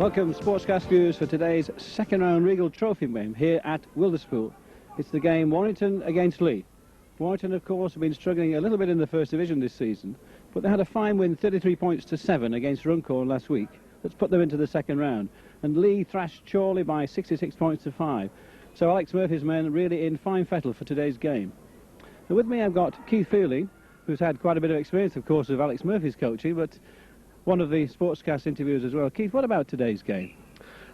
Welcome, Sportscast viewers, for today's second round Regal Trophy game here at Wilderspool. It's the game Warrington against Leigh. Warrington, of course, have been struggling a little bit in the first division this season, but they had a fine win, 33 points to 7 against Runcorn last week. Let's put them into the second round. And Leigh thrashed Chorley by 66 points to 5. So Alex Murphy's men really in fine fettle for today's game. And with me I've got Keith Fielding, who's had quite a bit of experience, of course, of Alex Murphy's coaching, but one of the Sportscast interviewers as well. Keith, what about today's game?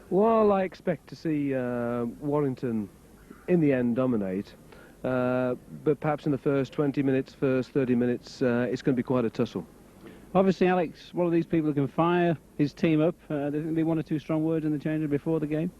Well, I expect to see Warrington in the end dominate, but perhaps in the first 20 minutes, first 30 minutes, it's going to be quite a tussle. Obviously, Alex, one of these people who can fire his team up. There's going to be one or two strong words in the change before the game?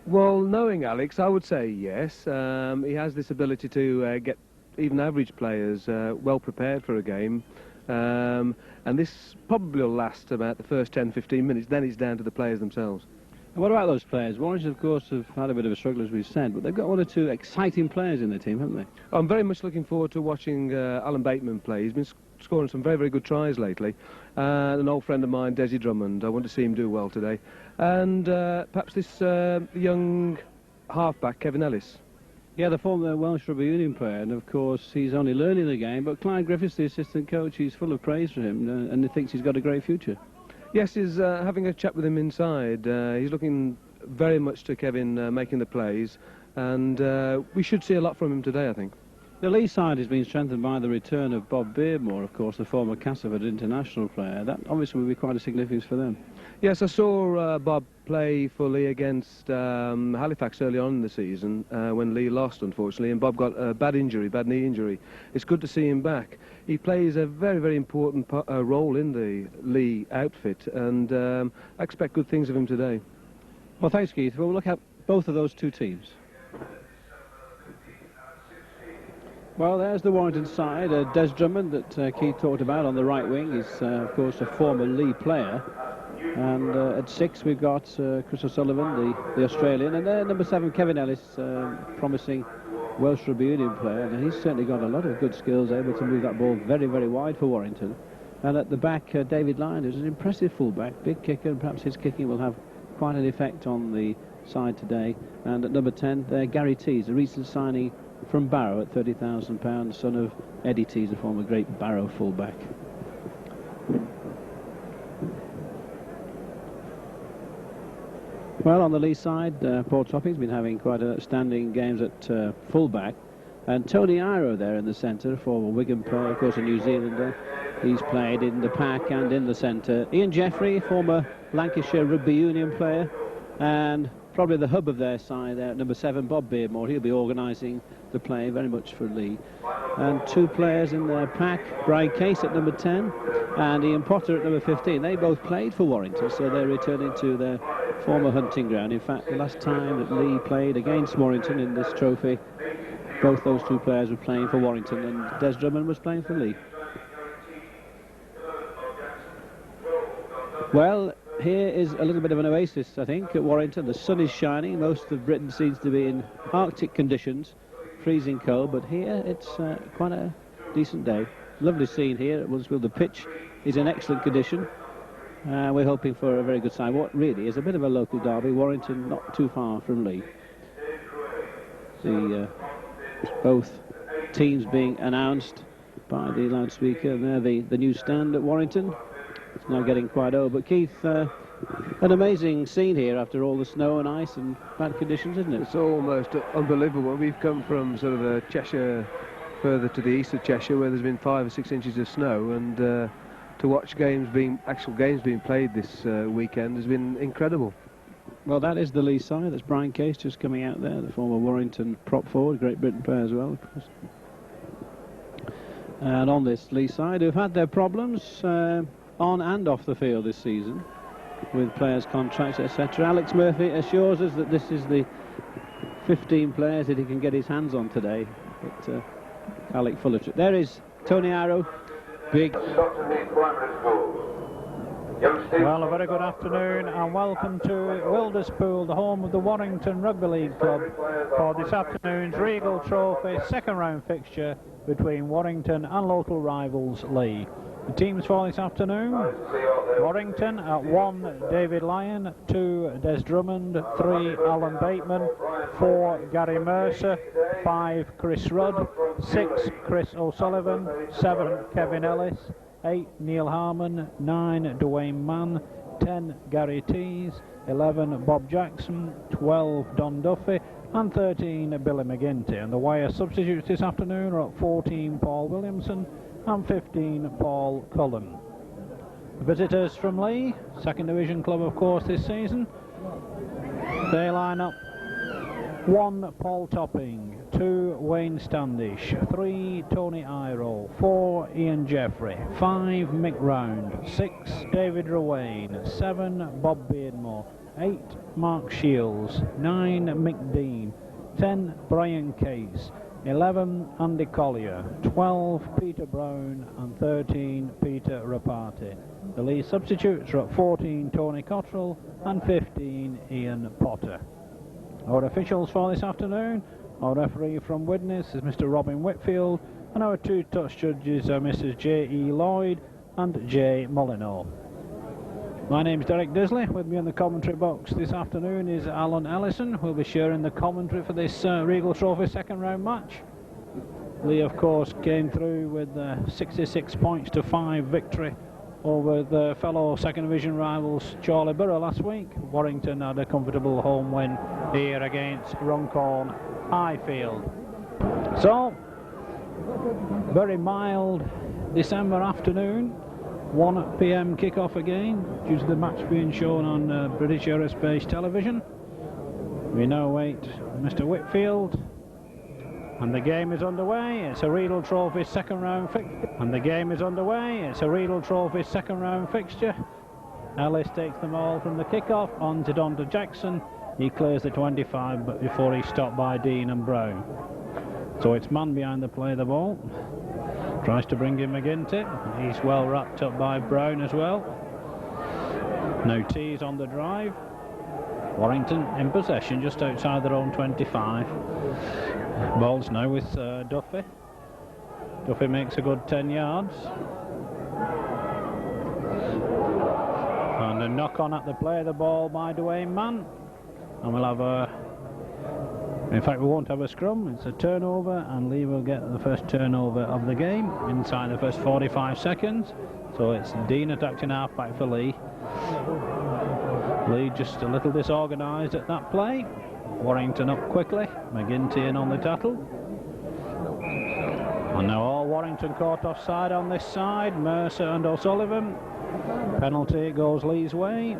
Well, knowing Alex, I would say yes. He has this ability to get even average players well prepared for a game. And this probably will last about the first 10-15 minutes, then it's down to the players themselves. And what about those players? Warrington, of course, have had a bit of a struggle, as we've said, but they've got one or two exciting players in their team, haven't they? I'm very much looking forward to watching Alan Bateman play. He's been scoring some very, very good tries lately. An old friend of mine, Desi Drummond, I want to see him do well today. And perhaps this young halfback, Kevin Ellis. Yeah, the former Welsh Rugby Union player, and of course he's only learning the game, but Clyde Griffiths, the assistant coach, he's full of praise for him, and he thinks he's got a great future. Yes, he's having a chat with him inside. He's looking very much to Kevin making the plays, and we should see a lot from him today, I think. The Leigh side has been strengthened by the return of Bob Beardmore, of course, the former Castleford international player. That obviously will be quite a significance for them. Yes, I saw Bob play for Leigh against Halifax early on in the season when Leigh lost, unfortunately, and Bob got a bad knee injury. It's good to see him back. He plays a very, very important role in the Leigh outfit, and I expect good things of him today. Well, thanks, Keith. We'll look at both of those two teams. Well, there's the Warrington side. Des Drummond that Keith talked about on the right wing. He's, of course, a former Leigh player. And at 6 we've got Chris O'Sullivan, the Australian, and there number 7 Kevin Ellis, promising Welsh Rugby Union player, and he's certainly got a lot of good skills, able to move that ball very, very wide for Warrington. And at the back, David Lyon, who's an impressive fullback, big kicker, and perhaps his kicking will have quite an effect on the side today. And at number 10 there, Gary Tees, a recent signing from Barrow at £30,000, son of Eddie Tees, a former great Barrow fullback. Well, on the Leigh side, Paul Topping's been having quite outstanding games at fullback, and Tony Iro there in the centre, former Wigan player, of course a New Zealander. He's played in the pack and in the centre. Ian Jeffrey, former Lancashire Rugby Union player, and probably the hub of their side there at number 7, Bob Beardmore. He'll be organising the play very much for Leigh. And 2 players in their pack, Brian Case at number 10 and Ian Potter at number 15. They both played for Warrington, so they're returning to their former hunting ground. In fact, the last time that Leigh played against Warrington in this trophy, both those 2 players were playing for Warrington, and Des Drummond was playing for Leigh. Well, here is a little bit of an oasis, I think, at Warrington. The sun is shining. Most of Britain seems to be in Arctic conditions, freezing cold, but here it's quite a decent day. Lovely scene here at Wilderspool. The pitch is in excellent condition. We're hoping for a very good side. What really is a bit of a local derby. Warrington not too far from Leigh. Both teams being announced by the loudspeaker. And there the new stand at Warrington. It's now getting quite old, but Keith, an amazing scene here after all the snow and ice and bad conditions, isn't it? It's almost unbelievable. We've come from sort of Cheshire, further to the east of Cheshire, where there's been 5 or 6 inches of snow, and to watch actual games being played this weekend has been incredible. Well, that is the Leigh side. That's Brian Case just coming out there, the former Warrington prop forward, Great Britain player as well, of course. And on this Leigh side, who've had their problems on and off the field this season, with players' contracts, etc. Alex Murphy assures us that this is the 15 players that he can get his hands on today. But Alec Fullerton. There is Tony Arrow, big. Well, a very good afternoon and welcome to Wilderspool, the home of the Warrington Rugby League Club, for this afternoon's Regal Trophy second round fixture between Warrington and local rivals Leigh. The teams for this afternoon: Warrington at 1, David Lyon; 2, Des Drummond; 3, Alan Bateman; 4, Gary Mercer; 5, Chris Rudd; 6, Chris O'Sullivan; 7, Kevin Ellis; 8, Neil Harmon; 9, Dwayne Mann; 10, Gary Tees; 11, Bob Jackson; 12, Don Duffy; and 13, Billy McGinty. And the wire substitutes this afternoon are at 14, Paul Williamson; and 15, Paul Cullen. Visitors from Leigh, second division club of course this season. They line up: 1, Paul Topping; 2, Wayne Standish; 3, Tony Iro; 4, Ian Jeffrey; 5, Mick Round; 6, David Ruane; 7, Bob Beardmore; 8, Mark Shields; 9, Mick Dean; 10, Brian Case; 11, Andy Collier; 12, Peter Brown; and 13, Peter Rapati. The Leigh substitutes are at 14, Tony Cottrell; and 15, Ian Potter. Our officials for this afternoon: our referee from Widnes is Mr. Robin Whitfield, and our 2 touch judges are Mrs. J.E. Lloyd and J. Molyneux. My name's Derek Disley. With me in the commentary box this afternoon is Alan Ellison, who will be sharing the commentary for this Regal Trophy second round match. Leigh, of course, came through with 66 points to 5 victory over the fellow second division rivals Charlie Borough last week. Warrington had a comfortable home win here against Runcorn Highfield. So, very mild December afternoon. 1 PM kick-off again, due to the match being shown on British Aerospace Television. We now wait Mr. Whitfield, and the game is underway. It's a Riedel Trophy second round fixture. Ellis takes them all from the kick-off on to Don to Jackson. He clears the 25 but before he's stopped by Dean and Brown. So it's man behind the play of the ball. Tries to bring in McGinty. He's well wrapped up by Brown as well. No tees on the drive. Warrington in possession just outside their own 25. Ball's now with Duffy. Duffy makes a good 10 yards. And a knock on at the play of the ball by Dwayne Mann. And we'll have a... In fact, we won't have a scrum. It's a turnover, and Leigh will get the first turnover of the game inside the first 45 seconds. So it's Dean attacking half-back for Leigh. Leigh just a little disorganised at that play. Warrington up quickly. McGinty in on the tattle. And now all Warrington caught offside on this side. Mercer and O'Sullivan. Penalty goes Leigh's way.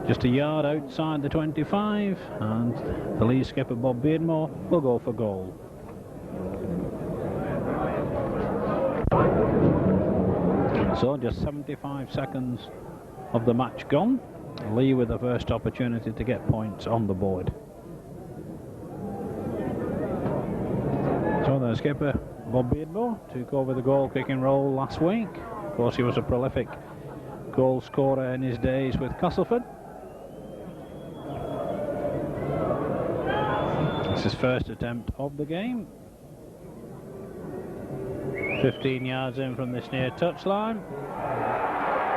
Just a yard outside the 25, and the Leigh skipper Bob Beardmore will go for goal. So just 75 seconds of the match gone. Leigh with the first opportunity to get points on the board. So the skipper Bob Beardmore took over the goal kicking role last week. Of course, he was a prolific goal scorer in his days with Castleford. It's his first attempt of the game. 15 yards in from this near touchline.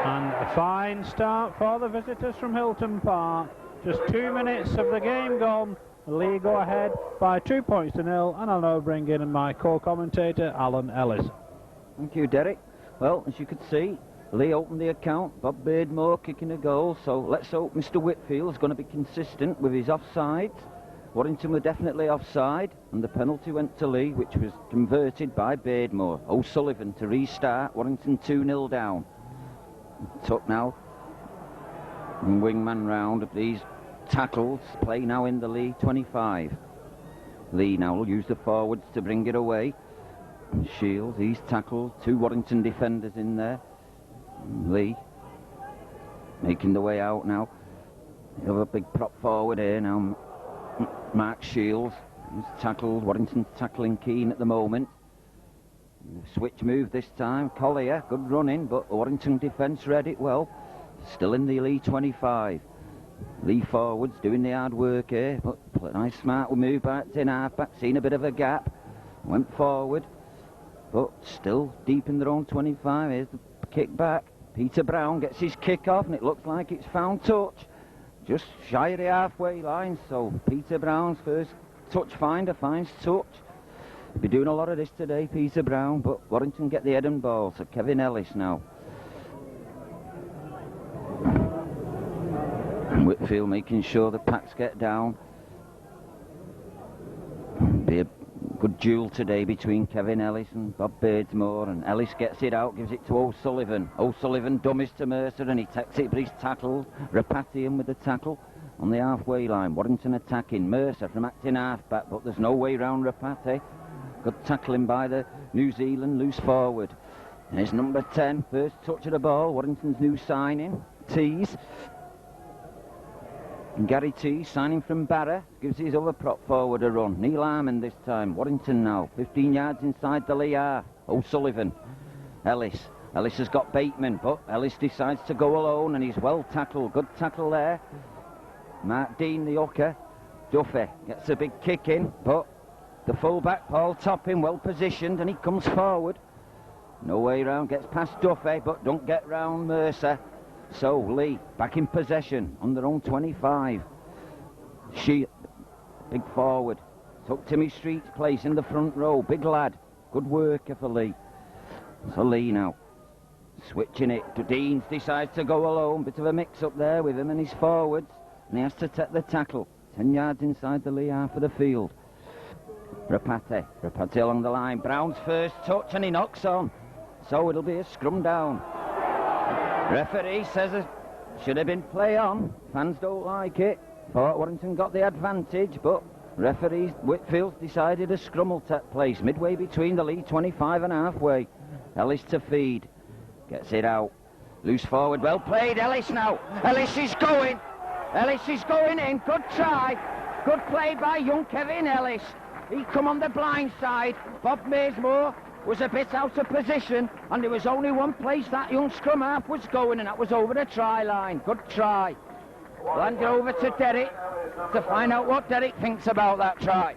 And a fine start for the visitors from Hilton Park. Just 2 minutes of the game gone. Leigh go ahead by 2 points to 0. And I'll now bring in my co-commentator, Alan Ellis. Thank you, Derek. Well, as you could see, Leigh opened the account. Bob Beardmore kicking a goal. So let's hope Mr. Whitfield is going to be consistent with his offsides. Warrington were definitely offside, and the penalty went to Leigh, which was converted by Beardmore. O'Sullivan to restart. Warrington 2-0 down. Took now. And wingman round of these tackles. Play now in the Leigh 25. Leigh now will use the forwards to bring it away. And Shields, he's tackled. 2 Warrington defenders in there. And Leigh making the way out now. You have a big prop forward here now. Mark Shields, who's tackled. Warrington tackling keen at the moment. Switch move this time. Collier, good running, but Warrington defence read it well. Still in the Leigh 25. Leigh forwards doing the hard work here, but a nice smart move back in half-back. Seen a bit of a gap. Went forward. but still deep in their own 25. Here's the kick back. Peter Brown gets his kick off, and it looks like it's found touch. Just shy of the halfway line, so Peter Brown's first touch finder finds touch. He'll be doing a lot of this today, Peter Brown, but Warrington get the head and ball, so Kevin Ellis now. And Whitfield making sure the packs get down. Be a good duel today between Kevin Ellis and Bob Beardsmore, and Ellis gets it out, gives it to O'Sullivan. O'Sullivan dummies to Mercer, and he takes it, but he's tackled. Rapatian with the tackle on the halfway line. Warrington attacking. Mercer from acting half-back, but there's no way round Rapati. Good tackling by the New Zealand loose forward. There's number 10, first touch of the ball. Warrington's new signing, Tees. And Gary T, signing from Barra, gives his other prop forward a run. Neil Harmon this time. Warrington now, 15 yards inside the Leigh half. O'Sullivan. Ellis has got Bateman, but Ellis decides to go alone, and he's well tackled. Good tackle there. Mark Dean, the hooker. Duffy gets a big kick in, but the full-back, Paul Topping, well positioned, and he comes forward. No way round, gets past Duffy, but don't get round Mercer. So Leigh back in possession on their own 25. She, big forward, took Timmy Street's place in the front row. Big lad, good worker for Leigh. So Leigh now switching it to Deans, decides to go alone. Bit of a mix-up there with him and his forwards, and he has to take the tackle. 10 yards inside the Leigh half of the field. Rapati along the line. Brown's first touch, and he knocks on. So it'll be a scrum down. Referee says it should have been play on. Fans don't like it. Thought Warrington got the advantage, but referee Whitfield decided a scrum will take place midway between the Leigh 25 and halfway. Ellis to feed. Gets it out. Loose forward. Well played. Ellis now. Ellis is going. Ellis is going in. Good try. Good play by young Kevin Ellis. He come on the blind side. Bob Beardsmore was a bit out of position, and there was only one place that young scrum half was going, and that was over the try line. Good try. Hand it over to Derek to find out what Derek thinks about that try.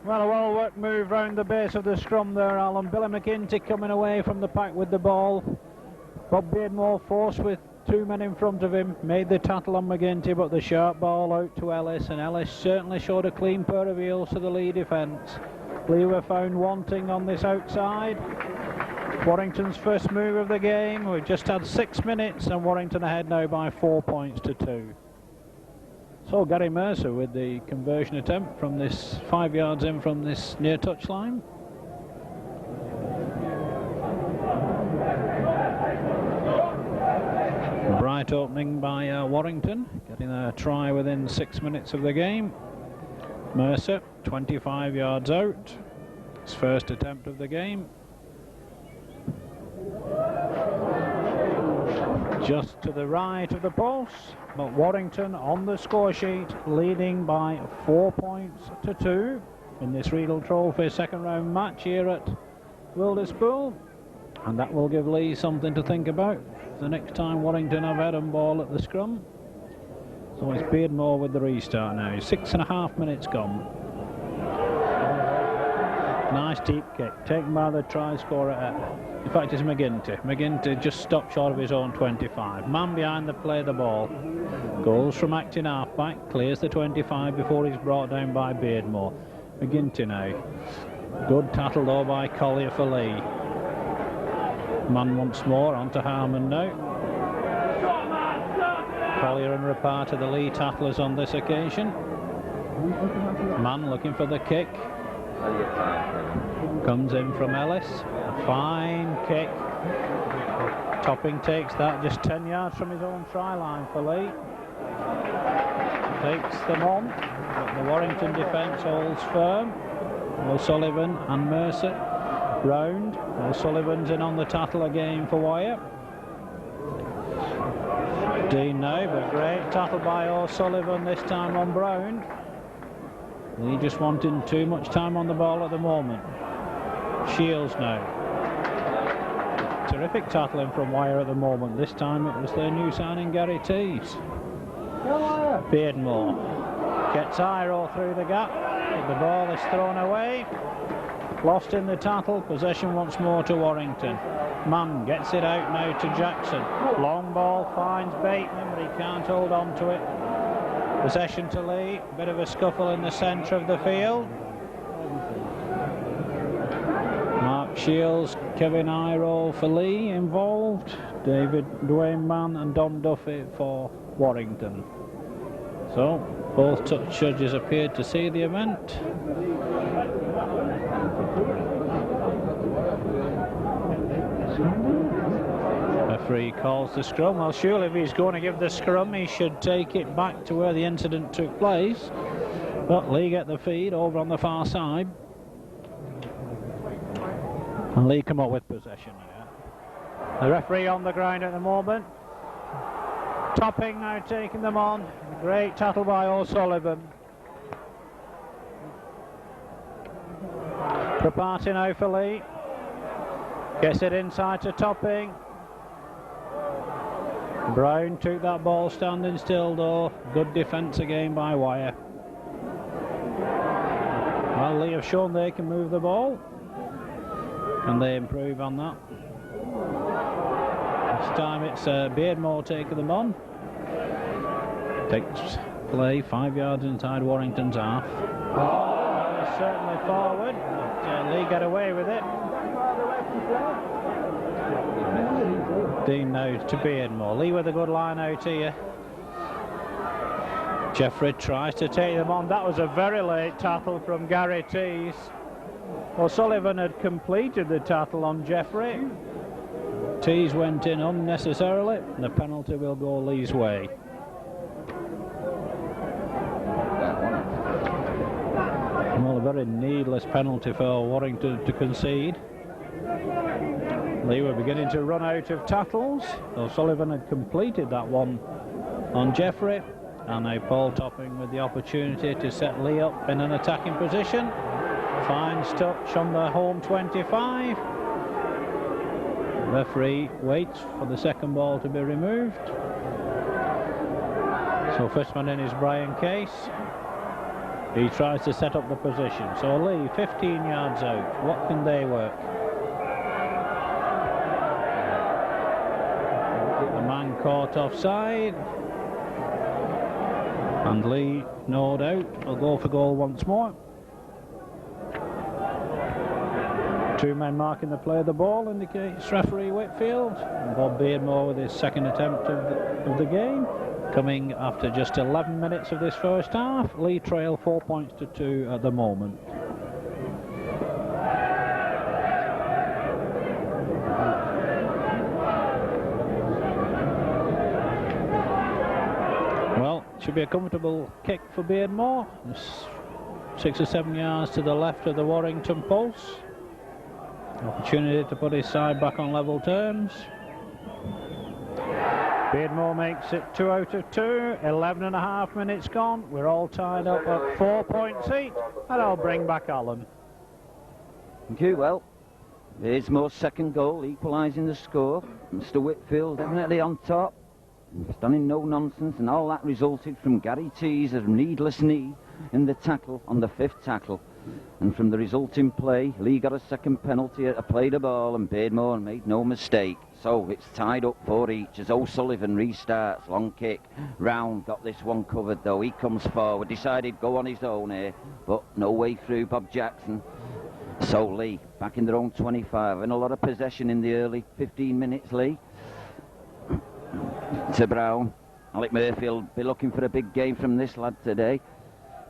Well, a well-worked move round the base of the scrum there, Alan. Billy McGinty coming away from the pack with the ball. Bob Beardmore forced with 2 men in front of him, made the tackle on McGinty, but the sharp ball out to Ellis, and Ellis certainly showed a clean pair of heels to the Leigh defence. Leigh were found wanting on this outside. Warrington's first move of the game. We've just had 6 minutes, and Warrington ahead now by 4 points to 2. So Gary Mercer with the conversion attempt from this 5 yards in from this near touch line. Bright opening by Warrington, getting a try within 6 minutes of the game. Mercer, 25 yards out, his first attempt of the game. Just to the right of the post, but Warrington on the score sheet leading by 4 points to 2 in this Riedel Trophy second round match here at Wilderspool, and that will give Leigh something to think about the next time Warrington have head and ball at the scrum. So it's Beardmore with the restart now. 6.5 minutes gone. Nice deep kick taken by the try scorer. In fact, it's McGinty. McGinty just stopped short of his own 25. Man behind the play the ball. Goes from acting half-back, clears the 25 before he's brought down by Beardmore. McGinty now. Good tattle though by Collier for Leigh. Man once more onto Harmon now. Collier and Rapata, the Leigh tattlers on this occasion. Man looking for the kick. Comes in from Ellis. A fine kick. Topping takes that just 10 yards from his own try line for Leigh. Takes them on, but the Warrington defence holds firm. O'Sullivan and Mercer round. O'Sullivan's in on the tattle again for Wire. Dean now, but great tackle by O'Sullivan this time on Brown. Leigh just wanting too much time on the ball at the moment. Shields now. Terrific tackling from Wire at the moment. This time it was their new signing Gary Tees. Beardmore gets Iro through the gap, but the ball is thrown away. Lost in the tackle, possession once more to Warrington. Mann gets it out now to Jackson. Long ball finds Bateman, but he can't hold on to it. Possession to Leigh, bit of a scuffle in the centre of the field. Mark Shields, Kevin Iro for Leigh involved. Dwayne Mann and Don Duffy for Warrington. So, both touch judges appeared to see the event. Referee calls the scrum. Well, surely if he's going to give the scrum, he should take it back to where the incident took place. But Leigh get the feed over on the far side. And Leigh come up with possession here. The referee on the ground at the moment. Topping now taking them on. Great tackle by O'Sullivan. Prapati now for Leigh. Gets it inside to Topping. Brown took that ball standing still though. Good defence again by Wire. Well, Leigh have shown they can move the ball. And they improve on that. This time it's Beardmore taking them on. Takes play 5 yards inside Warrington's half. Oh, certainly forward. But, Leigh get away with it. Dean now to Beardmore. Leigh with a good line out here. Jeffrey tries to take them on. That was a very late tackle from Gary Tees. O'Sullivan had completed the tackle on Jeffrey. Tees went in unnecessarily. The penalty will go Leigh's way. Well, a very needless penalty for Warrington to concede. Leigh were beginning to run out of tackles. O'Sullivan had completed that one on Jeffrey. And now Paul Topping with the opportunity to set Leigh up in an attacking position. Finds touch on the home 25. Referee waits for the second ball to be removed. So first man in is Brian Case. He tries to set up the position. So Leigh 15 yards out. What can they work? The man caught offside. And Leigh, no doubt, will go for goal once more. Two men marking the play of the ball, indicates referee Whitfield. And Bob Beardmore with his second attempt of the game. Coming after just 11 minutes of this first half. Leigh trail 4 points to 2 at the moment. Well, should be a comfortable kick for Beardmore. 6 or 7 yards to the left of the Warrington post. Opportunity to put his side back on level terms. Beardmore makes it 2 out of 2. 11 and a half minutes gone. We're all tied up at 4 points each. And I'll bring back Alan. Thank you. Well, there's Moore's second goal, equalising the score. Mr. Whitfield definitely on top. Stunning no nonsense, and all that resulted from Gary Tees' needless knee in the tackle on the 5th tackle. And from the resulting play, Leigh got a second penalty at a play the ball, and Beardmore made no mistake. So it's tied up 4 each as O'Sullivan restarts. Long kick. Round got this one covered though. He comes forward, decided go on his own here, but no way through Bob Jackson. So Leigh back in their own 25, and a lot of possession in the early 15 minutes. Leigh to Brown. Alec Murphy will be looking for a big game from this lad today.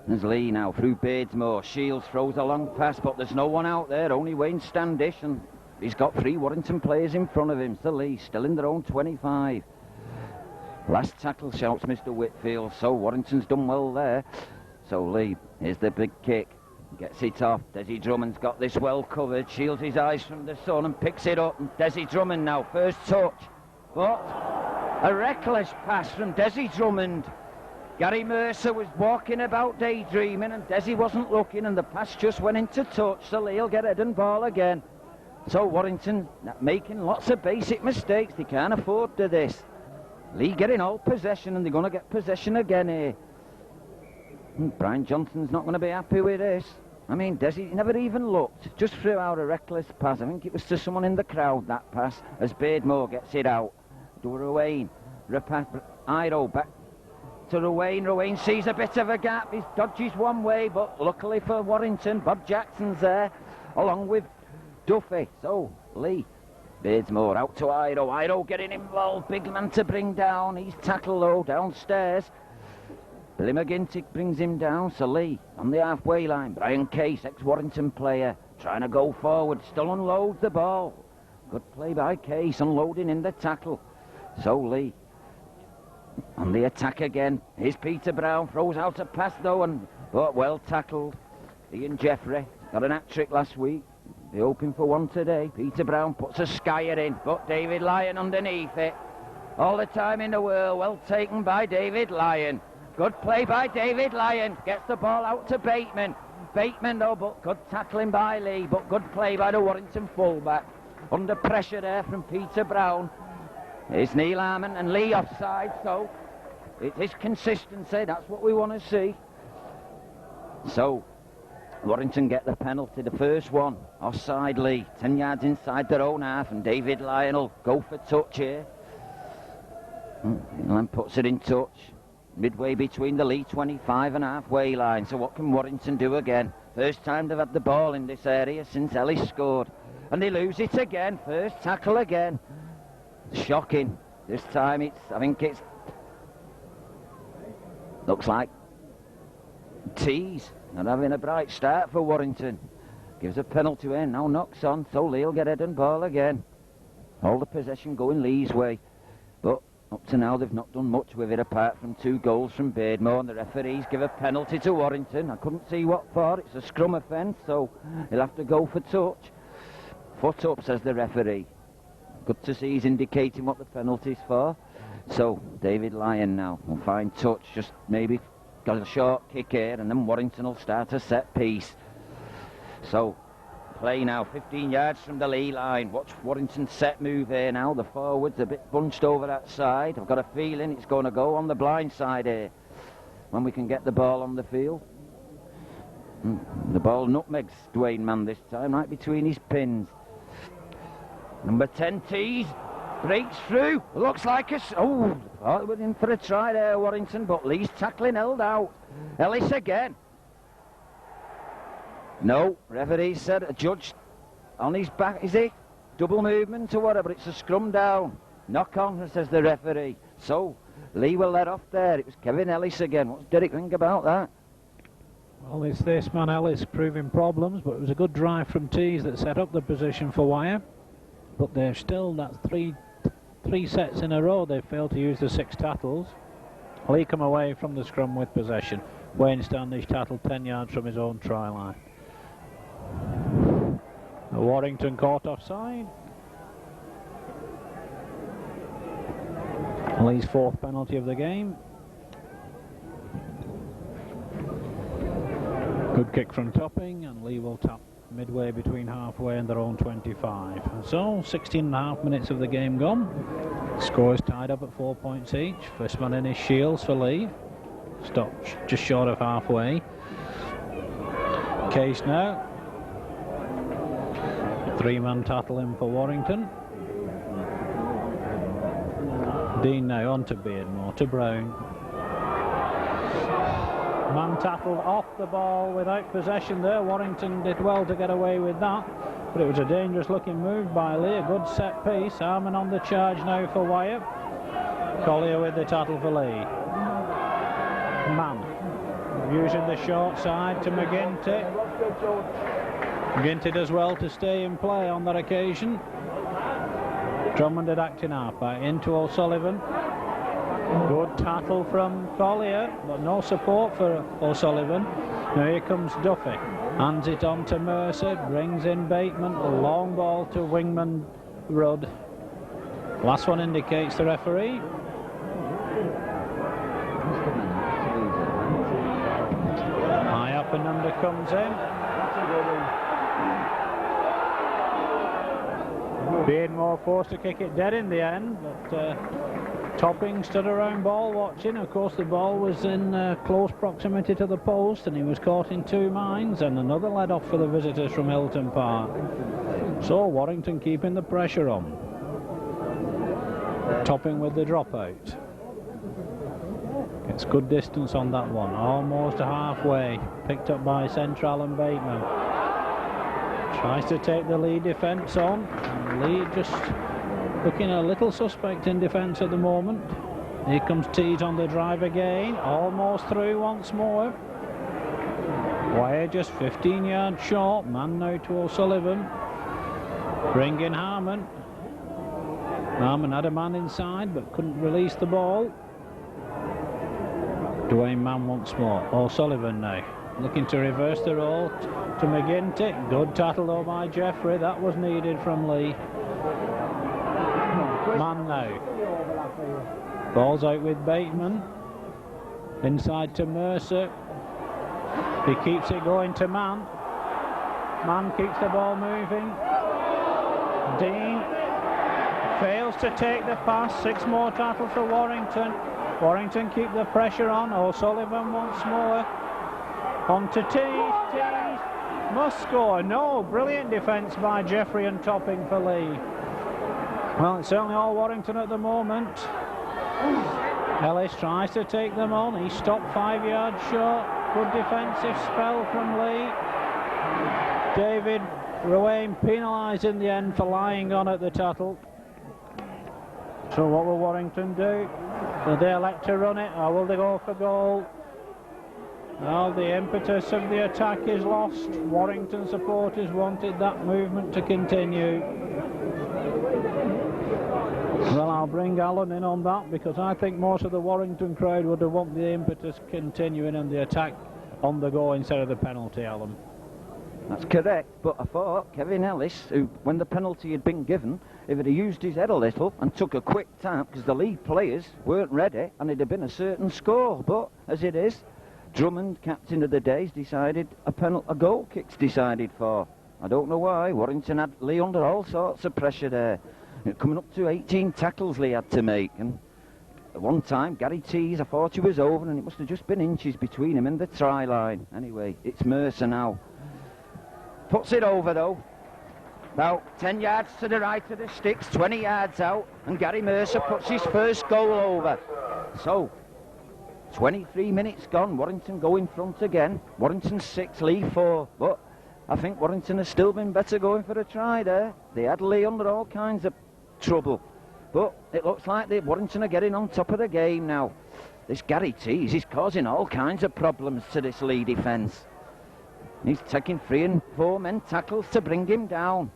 There's Leigh now through Beardmore. Shields throws a long pass, but there's no one out there, only Wayne Standish, and he's got 3 Warrington players in front of him. So Leigh still in their own 25. Last tackle, shouts Mr. Whitfield. So Warrington's done well there. So Leigh, here's the big kick. Gets it off. Desi Drummond's got this well covered. Shields his eyes from the sun and picks it up. And Desi Drummond now, first touch. But a reckless pass from Desi Drummond. Gary Mercer was walking about daydreaming, and Desi wasn't looking, and the pass just went into touch. So Leigh'll get head and ball again. So Warrington making lots of basic mistakes. They can't afford to this. Leigh getting all possession, and they're going to get possession again here. And Brian Johnson's not going to be happy with this. I mean, Desi never even looked. Just threw out a reckless pass. I think it was to someone in the crowd, that pass, as Beardmore gets it out. To Ruane. Iro back to Ruane. Ruane sees a bit of a gap. He dodges one way, but luckily for Warrington, Bob Jackson's there, along with Duffy. So, Leigh. Beardmore out to Iro. Iro getting involved. Big man to bring down. He's tackled low downstairs. Billy McGinty brings him down, so Leigh on the halfway line. Brian Case, ex-Warrington player, trying to go forward, still unloads the ball. Good play by Case, unloading in the tackle. So Leigh on the attack again. Here's Peter Brown, throws out a pass though, but well tackled. Ian Jeffrey got an hat-trick last week. They're hoping for one today. Peter Brown puts a skyer in, but David Lyon underneath it. All the time in the world, well taken by David Lyon. Good play by David Lyon. Gets the ball out to Bateman. Bateman though, but good tackling by Leigh, but good play by the Warrington fullback. Under pressure there from Peter Brown. Here's Neil Harmon and Leigh offside, so it is consistency. That's what we want to see. So Warrington get the penalty, the first one. Offside Leigh, 10 yards inside their own half, and David Lyon will go for touch here. And puts it in touch. Midway between the Leigh 25 and halfway line. So what can Warrington do again? First time they've had the ball in this area since Ellis scored. And they lose it again. First tackle again. Shocking. This time I think it's... looks like Tees. Not having a bright start for Warrington. Gives a penalty in. Now knocks on. So Leigh will get head and ball again. All the possession going Leigh's way. But up to now, they've not done much with it apart from 2 goals from Beardmore, and the referees give a penalty to Warrington. I couldn't see what for. It's a scrum offence, so he'll have to go for touch. Foot up, says the referee. Good to see he's indicating what the penalty's for. So, David Lyon now will find touch, just maybe got a short kick here, and then Warrington will start a set piece. So, play now, 15 yards from the Leigh line. Watch Warrington's set move here now. The forwards a bit bunched over that side. I've got a feeling it's going to go on the blind side here when we can get the ball on the field. The ball nutmegs Dwayne Mann this time, right between his pins. Number 10 Tees breaks through. Looks like a... oh, we're in for a try there, Warrington, but Leigh's tackling held out. Ellis again. No, referee said a judge on his back, is he? Double movement or whatever, it's a scrum down. Knock on, says the referee. So, Leigh will let off there. It was Kevin Ellis again. What's Derek think about that? Well, it's this man Ellis proving problems, but it was a good drive from Tees that set up the position for Wire. But they're still, that's three sets in a row they've failed to use the 6 tackles. Leigh come away from the scrum with possession. Wayne Standish tackled 10 yards from his own try line. Warrington caught offside. Leigh's 4th penalty of the game. Good kick from Topping, and Leigh will tap midway between halfway and their own 25. So 16.5 minutes of the game gone. Score is tied up at 4 points each. First man in is Shields for Leigh. Stopped just short of halfway. Case now. 3-man tattle in for Warrington. Dean now on to Beardmore, to Brown. Man tackled off the ball without possession there. Warrington did well to get away with that, but it was a dangerous looking move by Leigh. A good set piece. Harmon on the charge now for Wyatt. Collier with the tattle for Leigh. Man using the short side to McGinty. McGinty does well to stay in play on that occasion. Drummond at acting halfback into O'Sullivan. Good tackle from Collier, but no support for O'Sullivan. Now here comes Duffy. Hands it on to Mercer, brings in Bateman. A long ball to wingman Rudd. Last one indicates the referee. High up and under comes in. Beardmore forced to kick it dead in the end, but Topping stood around ball watching. Of course, the ball was in close proximity to the post, and he was caught in two minds, and another led off for the visitors from Hilton Park. So Warrington keeping the pressure on. Topping with the dropout. Gets good distance on that one, almost halfway. Picked up by Central and Bateman. Tries to take the Leigh defence on, and Leigh just looking a little suspect in defence at the moment. Here comes Tees on the drive again, almost through once more. Wire just 15 yards short, man now to O'Sullivan. Bring in Harmon. Harmon had a man inside but couldn't release the ball. Dwayne Mann once more. O'Sullivan now looking to reverse the role to McGinty. Good tackle though by Jeffrey, that was needed from Leigh. Man now. Ball's out with Bateman. Inside to Mercer. He keeps it going to Mann. Mann keeps the ball moving. Dean fails to take the pass. 6 more tackles for Warrington. Warrington keep the pressure on. O'Sullivan once more. On to Tees. Tees must score. No, brilliant defence by Jeffrey and Topping for Leigh. Well, it's certainly all Warrington at the moment. Ellis tries to take them on. He stopped 5 yards short. Good defensive spell from Leigh. David Ruane penalised in the end for lying on at the tackle. So what will Warrington do? Will they elect to run it, or will they go for goal? Well, the impetus of the attack is lost. Warrington supporters wanted that movement to continue. Well, I'll bring Alan in on that, because I think most of the Warrington crowd would have wanted the impetus continuing and the attack on the go instead of the penalty, Alan. That's correct, but I thought Kevin Ellis, who, when the penalty had been given, if he'd used his head a little and took a quick tap, because the Leigh players weren't ready, and it'd have been a certain score. But as it is, Drummond, captain of the days, decided a goal kick's decided for. I don't know why. Warrington had Leigh under all sorts of pressure there. Coming up to 18 tackles Leigh had to make, and at one time Gary Tees, I thought he was over, and it must have just been inches between him and the try line. Anyway, it's Mercer now. Puts it over though. About 10 yards to the right of the sticks, 20 yards out, and Gary Mercer puts his first goal over. So, 23 minutes gone, Warrington go in front again. Warrington 6, Leigh 4, but I think Warrington has still been better going for a try there. They had Leigh under all kinds of trouble, but it looks like Warrington are getting on top of the game now. This Gary Tees is causing all kinds of problems to this Leigh defence. He's taking 3 and 4 men tackles to bring him down,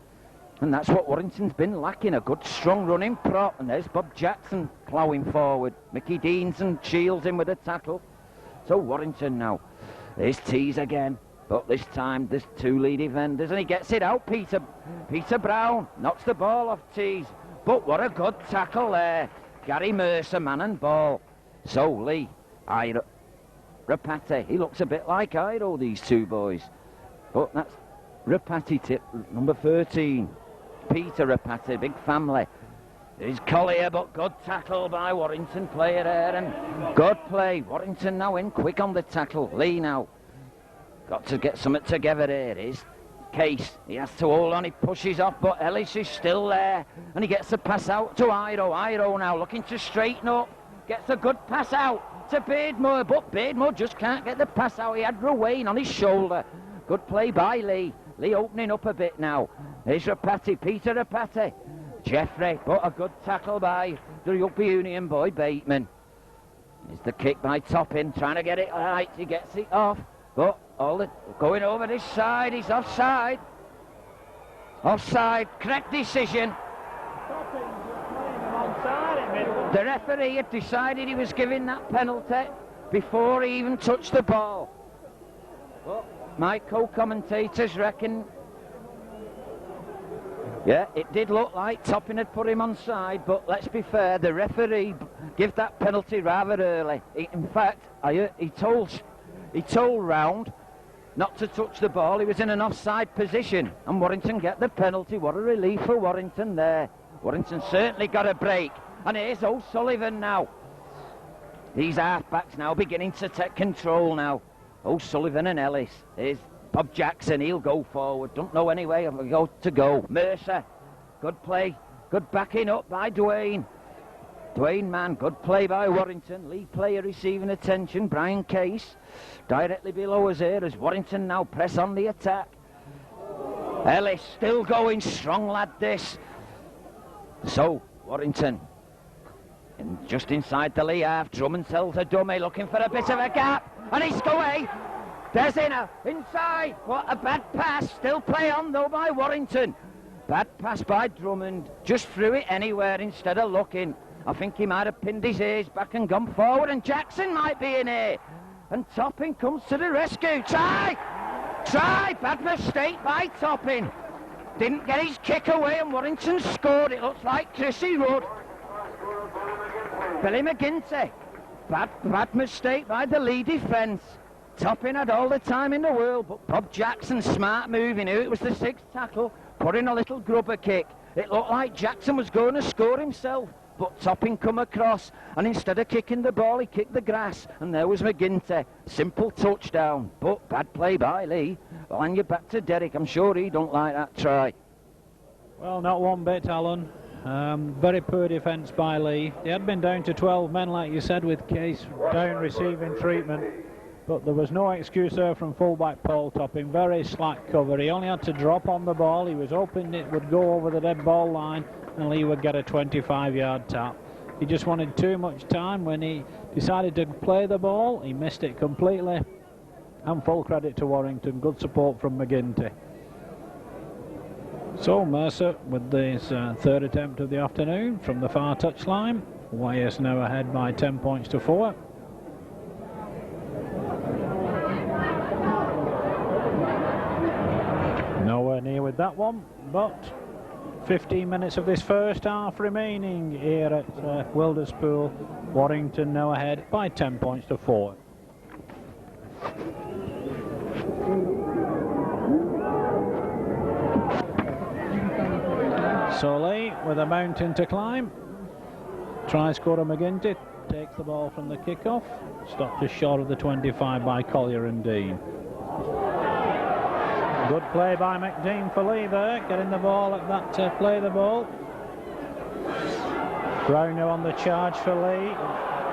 and that's what Warrington's been lacking, a good strong running prop. And there's Bob Jackson ploughing forward. Mickey Deans and Shields in with a tackle. So Warrington now. There's Tees again, but this time there's 2 Leigh defenders, and he gets it out. Peter Brown knocks the ball off Tees, but what a good tackle there. Gary Mercer, man and ball. So Leigh, Rapati, he looks a bit like Ido, these 2 boys. But that's Rapati, tip number 13. Peter Rapati, big family. There's Collier, but good tackle by Warrington player there, and good play. Warrington now in quick on the tackle. Leigh now. Got to get something together here. Is Case. He has to hold on, he pushes off, but Ellis is still there, and he gets the pass out to Ido. Ido now looking to straighten up. Gets a good pass out to Beardmore, but Beardmore just can't get the pass out. He had Ruane on his shoulder. Good play by Leigh. Leigh opening up a bit now. Here's Rapati, Peter Rapati. Jeffrey, but a good tackle by the Rugby Union boy, Bateman. Here's the kick by Topping, trying to get it right. He gets it off, but going over this side, he's offside. Offside, correct decision. The referee had decided he was giving that penalty before he even touched the ball. But my co-commentators reckon, yeah, it did look like Topping had put him onside, but let's be fair, the referee gave that penalty rather early. In fact, he told Round not to touch the ball. He was in an offside position, and Warrington get the penalty. What a relief for Warrington there. Warrington certainly got a break, And here's O'Sullivan now. These half-backs now beginning to take control now. O'Sullivan and Ellis. Here's Bob Jackson, he'll go forward. Don't know any way to go. Mercer, good play. Good backing up by Dwayne. Dwayne Mann, good play by Warrington. Leigh player receiving attention. Brian Case directly below us here as Warrington now press on the attack. Ellis still going strong, lad, this. So, Warrington just inside the Leigh half. Drummond tells a dummy looking for a bit of a gap. And he's away. There's Inner inside. What a bad pass. Still play on though by Warrington. Bad pass by Drummond. Just threw it anywhere instead of looking. I think he might have pinned his ears back and gone forward, and Jackson might be in here. And Topping comes to the rescue. Try! Bad mistake by Topping. Didn't get his kick away, and Warrington scored. It looks like Chrissy Rudd. Billy McGinty. Bad mistake by the Leigh defence. Topping had all the time in the world, but Bob Jackson, smart move. He knew it was the sixth tackle. Put in a little grubber kick. It looked like Jackson was going to score himself, but Topping come across, and instead of kicking the ball, he kicked the grass, and there was McGinty. Simple touchdown, but bad play by Leigh. I'll hand you back to Derek. I'm sure he don't like that try. Well, not one bit, Alan. Very poor defence by Leigh. They had been down to 12 men, like you said, with Case down receiving treatment. But there was no excuse there from fullback Paul Topping. Very slack cover. He only had to drop on the ball. He was hoping it would go over the dead ball line and Leigh would get a 25-yard tap. He just wanted too much time. When he decided to play the ball, he missed it completely. And full credit to Warrington. Good support from McGinty. So Mercer with his third attempt of the afternoon from the far touchline. Wyeth now ahead by 10 points to 4. Nowhere near with that one, but 15 minutes of this first half remaining here at Wilderspool. Warrington now ahead by 10 points to 4. So Leigh with a mountain to climb. Try scorer McGinty takes the ball from the kickoff. Stopped just short of the 25 by Collier and Dean. Good play by McDean for Leigh there, getting the ball at that play the ball. Browner on the charge for Leigh,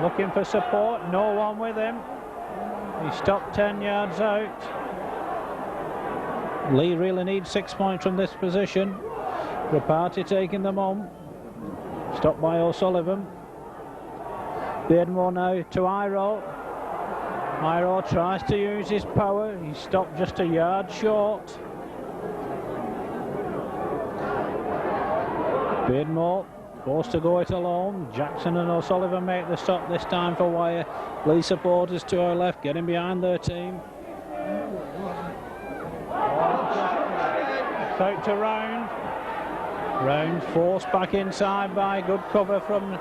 looking for support, no one with him. He stopped 10 yards out. Leigh really needs 6 points from this position. Rapati taking them on. Stopped by O'Sullivan. Beardmore now to Iro. Iro tries to use his power. He stopped just a yard short. Beardmore forced to go it alone. Jackson and O'Sullivan make the stop this time for Wyeth. Leigh supporters to our left, getting behind their team. Out to Round. Round forced back inside by good cover from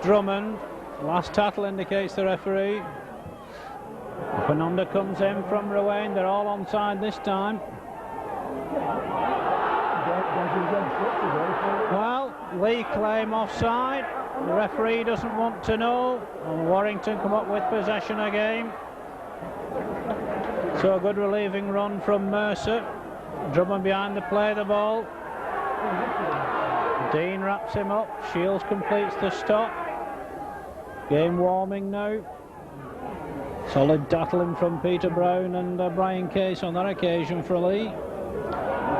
Drummond. Last tackle indicates the referee. Fernanda comes in from Rowan. They're all onside this time. Well, Leigh claim offside. The referee doesn't want to know. And Warrington come up with possession again. So a good relieving run from Mercer. Drummond behind the play the ball. Dean wraps him up. Shields completes the stop. Game warming now. Solid tackling from Peter Brown and Brian Case on that occasion for Leigh.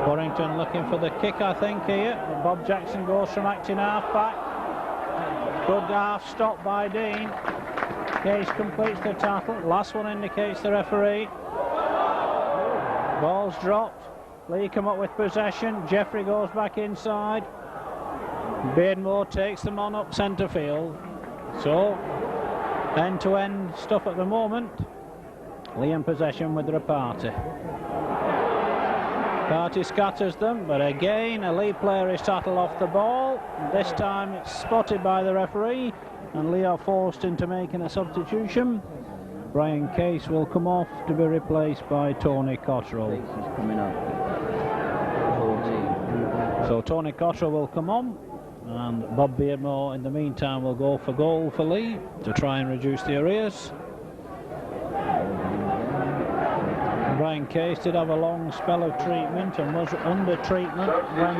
Warrington looking for the kick, I think, here. But Bob Jackson goes from acting half-back. Good half stop by Dean. Case completes the tackle. Last one indicates the referee. Ball's dropped. Leigh come up with possession. Jeffrey goes back inside. Beardmore takes them on up centre field. So, end-to-end stuff at the moment. Leigh in possession with Rapati. Party scatters them, but again a Leigh player is tackled off the ball. This time it's spotted by the referee, and Leigh are forced into making a substitution. Brian Case will come off to be replaced by Tony Cottrell. He's coming up. 14. So Tony Cottrell will come on, and Bob Beardmore in the meantime will go for goal for Leigh to try and reduce the arrears. Brian Case did have a long spell of treatment and was under treatment when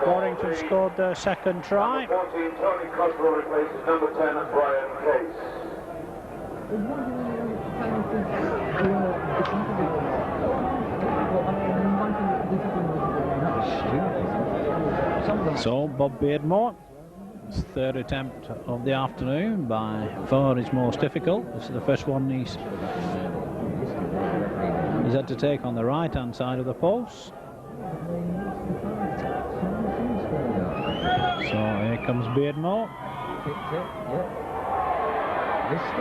Warrington scored their second try. Number 14, Tony Cottrell replaces number 10, Brian Case. So Bob Beardmore, his third attempt of the afternoon, by far his most difficult. This is the first one he's had to take on the right hand side of the post. So here comes Beardmore,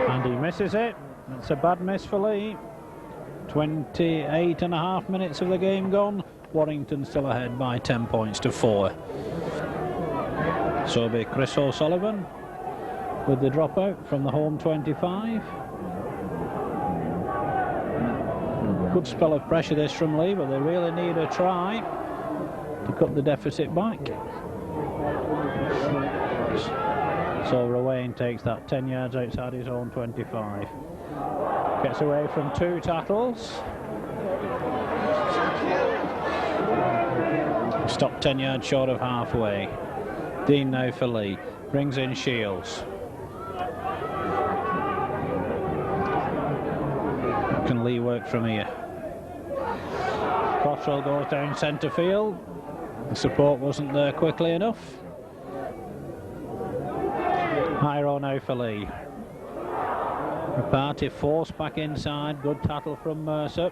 and he misses it. It's a bad miss for Leigh. 28.5 minutes of the game gone. Warrington still ahead by 10 points to 4. So be Chris O'Sullivan with the dropout from the home 25. Good spell of pressure this from Leigh, but they really need a try to cut the deficit back. So Rowan takes that 10 yards outside his own 25. Gets away from 2 tackles. Stopped 10 yards short of halfway. Dean now for Leigh. Brings in Shields. Can Leigh work from here? Cottrell goes down centre field. The support wasn't there quickly enough. Hyro now for Leigh. Party forced back inside. Good tackle from Mercer.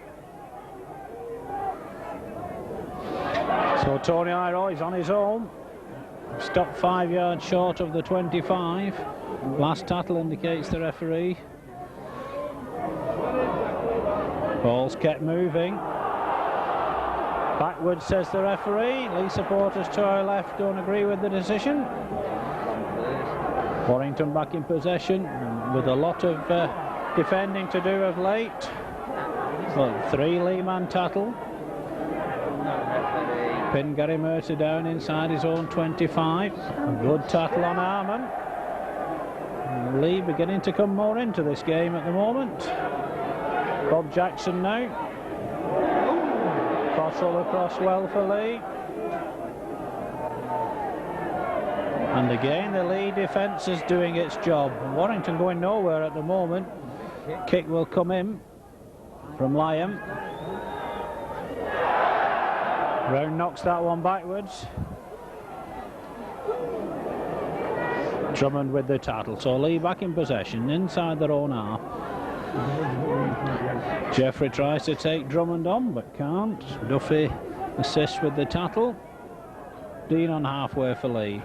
So Tony Hyro is on his own. Stopped 5 yards short of the 25. Last tackle indicates the referee. Ball's kept moving. Backwards, says the referee. Leigh supporters to our left don't agree with the decision. Warrington back in possession with a lot of defending to do of late. Well, 3 Leigh-man tackle. Pin Gary Mercer down inside his own 25. A good tackle on Harmon. Leigh beginning to come more into this game at the moment. Bob Jackson now. Cottrell across well for Leigh. And again the Leigh defence is doing its job. Warrington going nowhere at the moment. Kick will come in from Lyon. Brown knocks that one backwards. Drummond with the tackle. So Leigh back in possession inside their own half. Jeffrey tries to take Drummond on but can't. Duffy assists with the tackle. Dean on halfway for Leigh.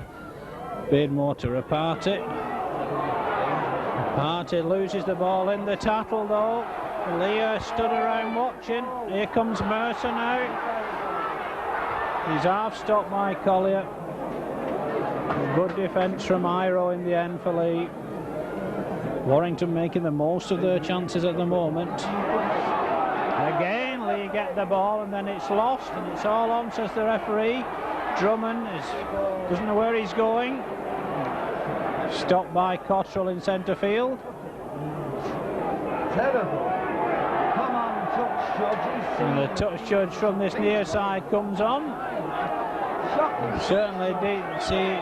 Beardmore to Reparty. Reparty loses the ball in the tackle though. Leigh stood around watching. Here comes Mercer now. He's half stopped by Collier. Good defence from Hyro in the end for Leigh. Warrington making the most of their chances at the moment. Again, Leigh get the ball and then it's lost and it's all on, says the referee. Drummond doesn't know where he's going. Stopped by Cottrell in centre field. Terrible. Come on, touch judge. And the touch judge from this near side comes on. Certainly didn't see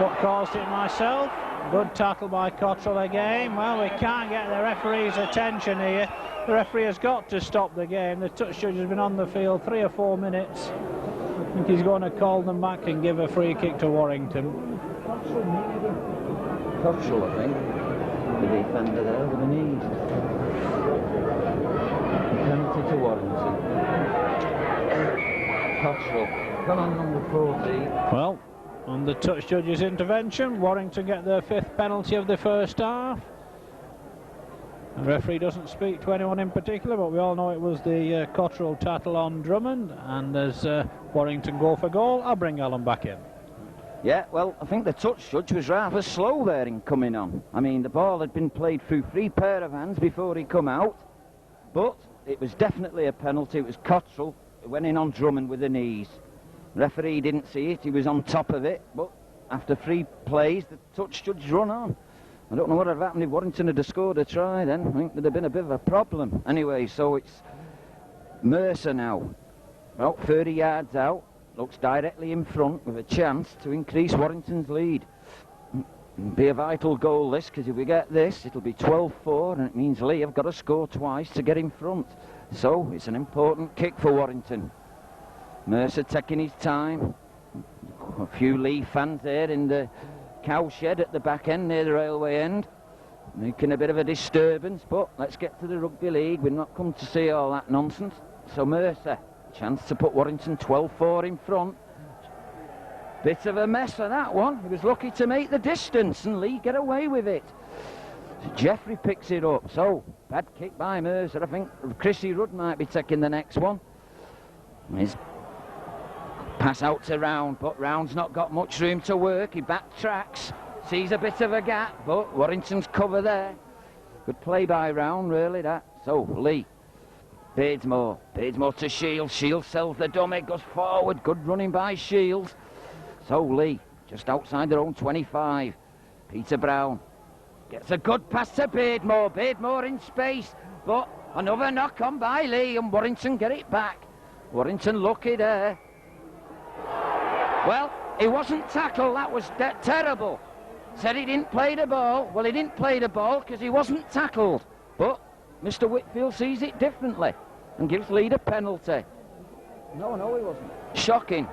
what caused it myself. Good tackle by Cottrell again. Well, we can't get the referee's attention here. The referee has got to stop the game. The touch judge has been on the field 3 or 4 minutes. I think he's going to call them back and give a free kick to Warrington. Cottrell, I think. The defender there with the knees. Penalty to Warrington. Cottrell. Come on, number 14. Well, on the touch judge's intervention, Warrington get their 5th penalty of the first half. The referee doesn't speak to anyone in particular, but we all know it was the Cottrell tackle on Drummond. And as Warrington go for goal, I'll bring Alan back in. Yeah, well, I think the touch judge was rather slow there in coming on. I mean, the ball had been played through 3 pair of hands before he come out. But it was definitely a penalty. It was Cottrell who went in on Drummond with the knees. Referee didn't see it, he was on top of it, but after 3 plays, the touch judge run on. I don't know what would have happened if Warrington had scored a try then. I think there'd have been a bit of a problem. Anyway, so it's Mercer now. About 30 yards out. Looks directly in front with a chance to increase Warrington's lead. It'll be a vital goal this, because if we get this, it'll be 12-4, and it means Leigh have got to score twice to get in front. So it's an important kick for Warrington. Mercer taking his time. A few Leigh fans there in the cow shed at the back end near the railway end, making a bit of a disturbance, but let's get to the rugby league. We've not come to see all that nonsense. So Mercer, chance to put Warrington 12-4 in front. Bit of a mess of that one. He was lucky to make the distance and Leigh get away with it. Jeffrey picks it up. So bad kick by Mercer. I think Chrissy Rudd might be taking the next one. His pass out to Round, but Round's not got much room to work. He backtracks, sees a bit of a gap, but Warrington's cover there. Good play by Round, really, that. So Leigh, Beardsmore to Shields. Shields sells the dummy, goes forward. Good running by Shields. So Leigh, just outside their own 25. Peter Brown gets a good pass to Beardmore. Beardmore in space, but another knock on by Leigh, and Warrington get it back. Warrington lucky there. Well, he wasn't tackled, that was terrible. Said he didn't play the ball. Well, he didn't play the ball because he wasn't tackled. But Mr. Whitfield sees it differently and gives Leigh the penalty. No, he wasn't. Shocking.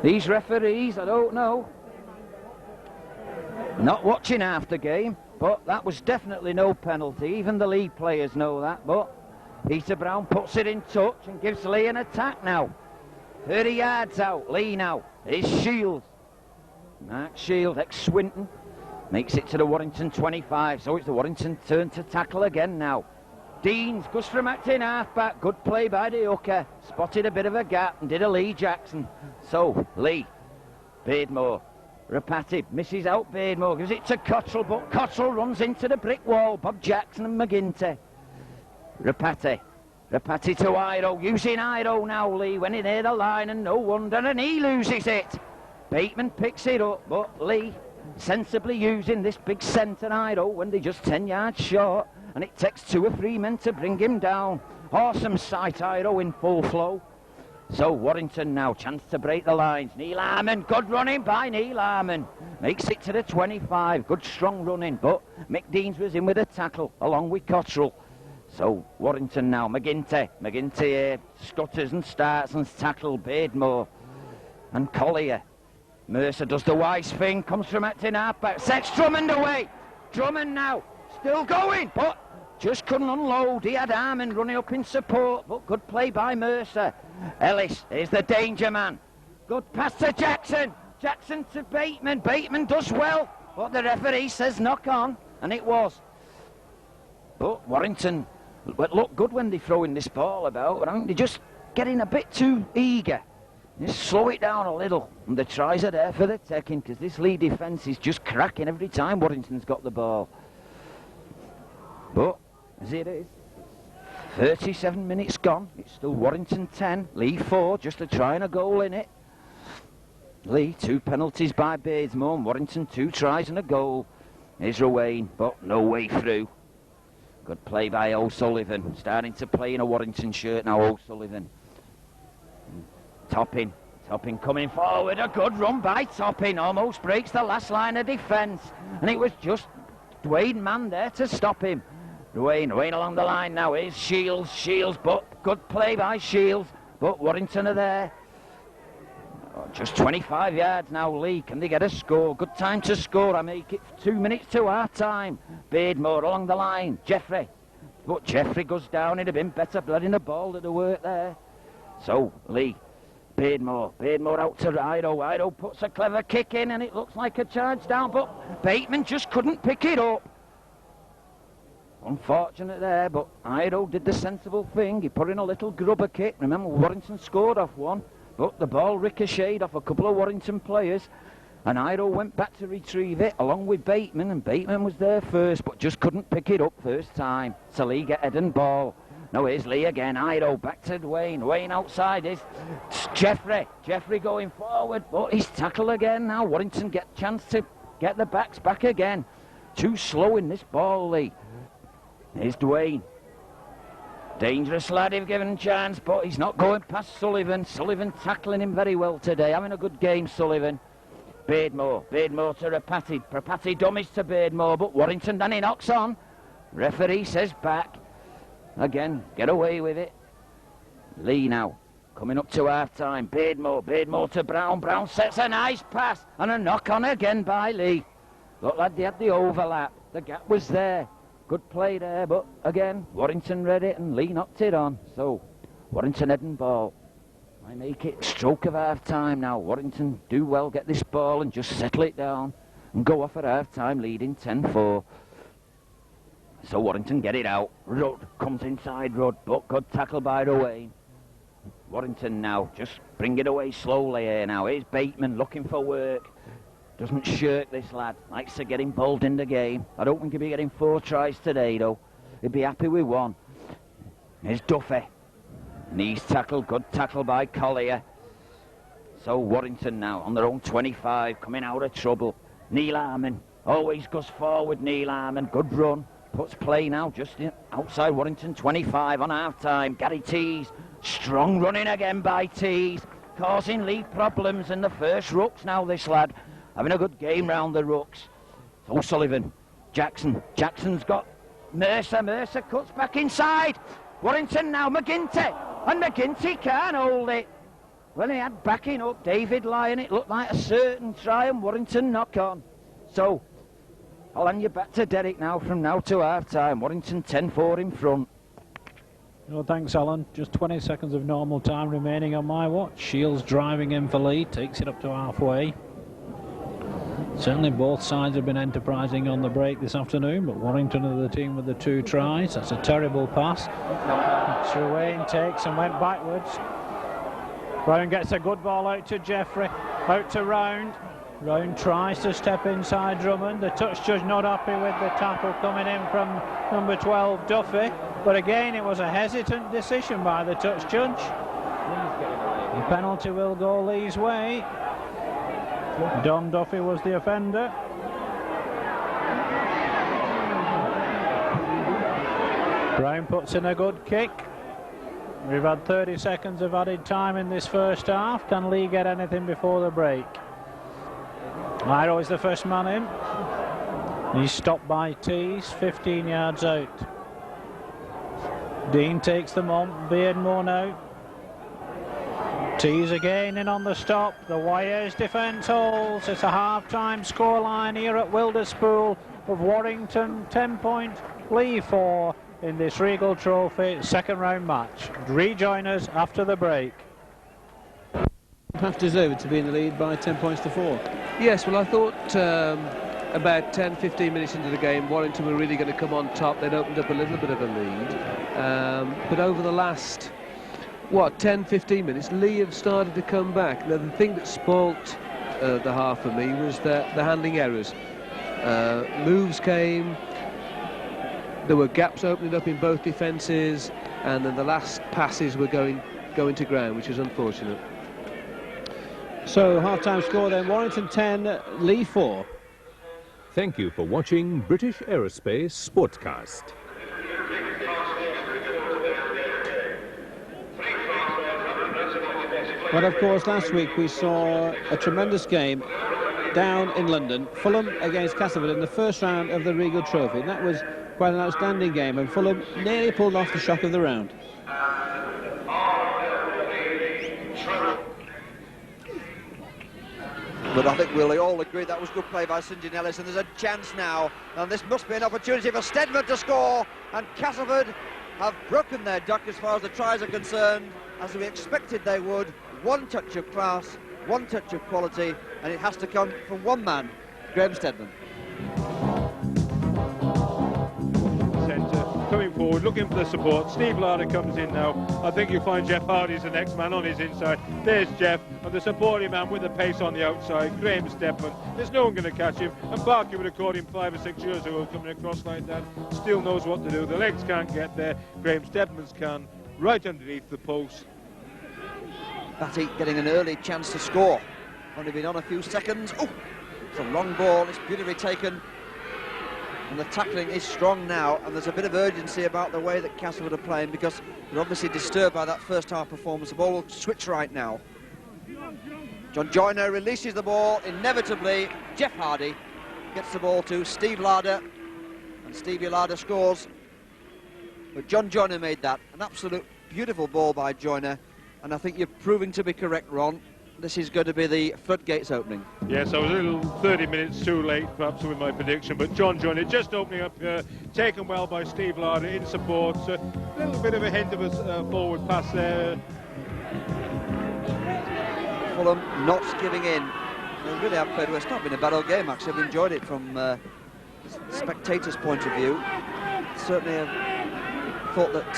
These referees, I don't know. Not watching half the game, but that was definitely no penalty. Even the Leigh players know that, but Peter Brown puts it in touch and gives Leigh an attack now. 30 yards out, Leigh now. Here's Shields. Mark Shield, ex-Swinton, makes it to the Warrington 25, so it's the Warrington turn to tackle again now. Deans goes from acting half-back, good play by the hooker, spotted a bit of a gap and did a Leigh Jackson. So, Leigh, Beardmore, Rapati misses out Beardmore, gives it to Cottrell, but Cottrell runs into the brick wall, Bob Jackson and McGinty. Rapati to Ido, using Ido now, Leigh went in near the line and no wonder, and he loses it. Bateman picks it up, but Leigh sensibly using this big centre Ido when they're just 10 yards short, and it takes 2 or 3 men to bring him down. Awesome sight, Ido in full flow. So Warrington now, chance to break the lines. Neil Harmon, good running by Neil Harmon. Makes it to the 25, good strong running, but Mick Deans was in with a tackle along with Cottrell. So Warrington now, McGinty here, stutters and starts and tackle Beardmore and Collier. Mercer does the wise thing, comes from acting halfback, sets Drummond away. Drummond now, still going, but just couldn't unload. He had Harmon running up in support, but good play by Mercer. Ellis is the danger man. Good pass to Jackson. Jackson to Bateman. Bateman does well, but the referee says knock on, and it was. But Warrington look good when they're throwing this ball about, but I think they're just getting a bit too eager. Just slow it down a little, and the tries are there for the taking, because this Leigh defence is just cracking every time Warrington's got the ball. But as it is, 37 minutes gone, it's still Warrington 10, Leigh 4, just a try and a goal in it. Leigh 2 penalties by Beardsmore, Warrington 2 tries and a goal. Here's Rowan, but no way through. Good play by O'Sullivan, starting to play in a Warrington shirt now, O'Sullivan. Topping coming forward, a good run by Topping, almost breaks the last line of defence, and it was just Dwayne Mann there to stop him. Dwayne along the line now, here's Shields, but good play by Shields, but Warrington are there. Oh, just 25 yards now, Leigh, can they get a score? Good time to score, I make it 2 minutes to half time. Beardmore along the line, Jeffrey, but Jeffrey goes down, it'd have been better letting the ball to the work there. So, Leigh, Beardmore out to Ido puts a clever kick in and it looks like a charge down, but Bateman just couldn't pick it up. Unfortunate there, but Ido did the sensible thing, he put in a little grubber kick. Remember, Warrington scored off one, but the ball ricocheted off a couple of Warrington players, and Ido went back to retrieve it along with Bateman, and Bateman was there first but just couldn't pick it up first time. So Leigh get head and ball. No, here's Leigh again. Ido back to Wayne. Wayne outside is Jeffrey. Jeffrey going forward, but he's tackled again now. Warrington get a chance to get the backs back again. Too slow in this ball, Leigh. Here's Dwayne. Dangerous lad if given a chance, but he's not going past Sullivan. Sullivan tackling him very well today. Having a good game, Sullivan. Beardmore to Rapati. Rapati dummies to Beardmore, but Warrington, then he knocks on. Referee says back. Again, get away with it. Leigh now, coming up to half-time. Beardmore to Brown. Brown sets a nice pass, and a knock-on again by Leigh. Looked like they had the overlap. The gap was there. Good play there, but again, Warrington read it, and Leigh knocked it on. So, Warrington heading ball. I make it stroke of half-time now. Warrington do well, get this ball and just settle it down and go off at half-time, leading 10-4. So Warrington get it out. Rudd comes inside Rudd, but good tackle by Wayne. Warrington now, just bring it away slowly here now. Here's Bateman looking for work. Doesn't shirk this lad. Likes to get involved in the game. I don't think he'll be getting 4 tries today though. He'll be happy with 1. Here's Duffy. Knees tackle, good tackle by Collier. So Warrington now on their own 25, coming out of trouble. Neil Harmon always goes forward. Neil Harmon, good run. Puts play now just outside Warrington 25 on half-time. Gary Tees, strong running again by Tees, causing Leigh problems in the first rucks now, this lad. Having a good game round the rucks. So Sullivan, Jackson's got Mercer cuts back inside. Warrington now, McGinty, and McGinty can't hold it. Well, he had backing up David Lyon. It looked like a certain try, and Warrington knock on. So I'll hand you back to Derek now from now to half-time. Warrington 10-4 in front. Well, thanks, Alan. Just 20 seconds of normal time remaining on my watch. Shields driving in for Leigh, takes it up to halfway. Certainly both sides have been enterprising on the break this afternoon, but Warrington are the team with the 2 tries. That's a terrible pass. Wayne takes and went backwards. Brown gets a good ball out to Jeffrey, out to Round. Round tries to step inside Drummond. The touch judge not happy with the tackle coming in from number 12 Duffy, but again it was a hesitant decision by the touch judge. The penalty will go Leigh's way. Don Duffy was the offender. Brown puts in a good kick. We've had 30 seconds of added time in this first half. Can Leigh get anything before the break? Ido is the first man in. He's stopped by Tees, 15 yards out. Dean takes them on. Beardmore now. Tees again in on the stop. The Wyers defence holds. It's a half-time scoreline here at Wilderspool of Warrington 10 point, Leigh 4 in this Regal Trophy second round match. Rejoin us after the break. Half deserved to be in the lead by 10 points to 4. Yes, well, I thought about 10-15 minutes into the game, Warrington were really going to come on top. They'd opened up a little bit of a lead. But over the last, 10-15 minutes, Leigh have started to come back. Now, the thing that spoilt the half for me was the handling errors. Moves came, there were gaps opening up in both defences, and then the last passes were going to ground, which is unfortunate. So half-time score then, Warrington 10, Leigh 4. Thank you for watching British Aerospace Sportscast. But of course last week we saw a tremendous game down in London, Fulham against Castleford in the first round of the Regal Trophy, and that was quite an outstanding game, and Fulham nearly pulled off the shock of the round. But I think we'll all agree that was good play by St John Ellis, and there's a chance now, and this must be an opportunity for Stedman to score, and Castleford have broken their duck as far as the tries are concerned, as we expected they would. One touch of class, one touch of quality, and it has to come from one man, Graham Stedman. Centre, coming forward, looking for the support. Steve Larder comes in now. I think you'll find Jeff Hardy's the next man on his inside. There's Jeff, and the supporting man with the pace on the outside, Graham Stepman. There's no one going to catch him, and Barker would have caught him 5 or 6 years ago coming across like that. Still knows what to do. The legs can't get there. Graham Stepman's can, right underneath the post. Batty getting an early chance to score. Only been on a few seconds. Oh, it's a long ball. It's beautifully taken. And the tackling is strong now, and there's a bit of urgency about the way that Castlewood are playing, because they're obviously disturbed by that first half performance. The ball will switch right now. John Joyner releases the ball inevitably. Jeff Hardy gets the ball to Steve Larder, and Stevie Larder scores. But John Joyner made that an absolute beautiful ball by Joyner, and I think you're proving to be correct, Ron. This is going to be the floodgates opening. Yes, I was a little 30 minutes too late, perhaps, with my prediction, but John Joyner just opening up here, taken well by Steve Larder in support. A little bit of a hint of a forward pass there. Fulham not giving in. They really have played well. It's not been a bad old game, actually. I've enjoyed it from the spectators' point of view. Certainly I've thought that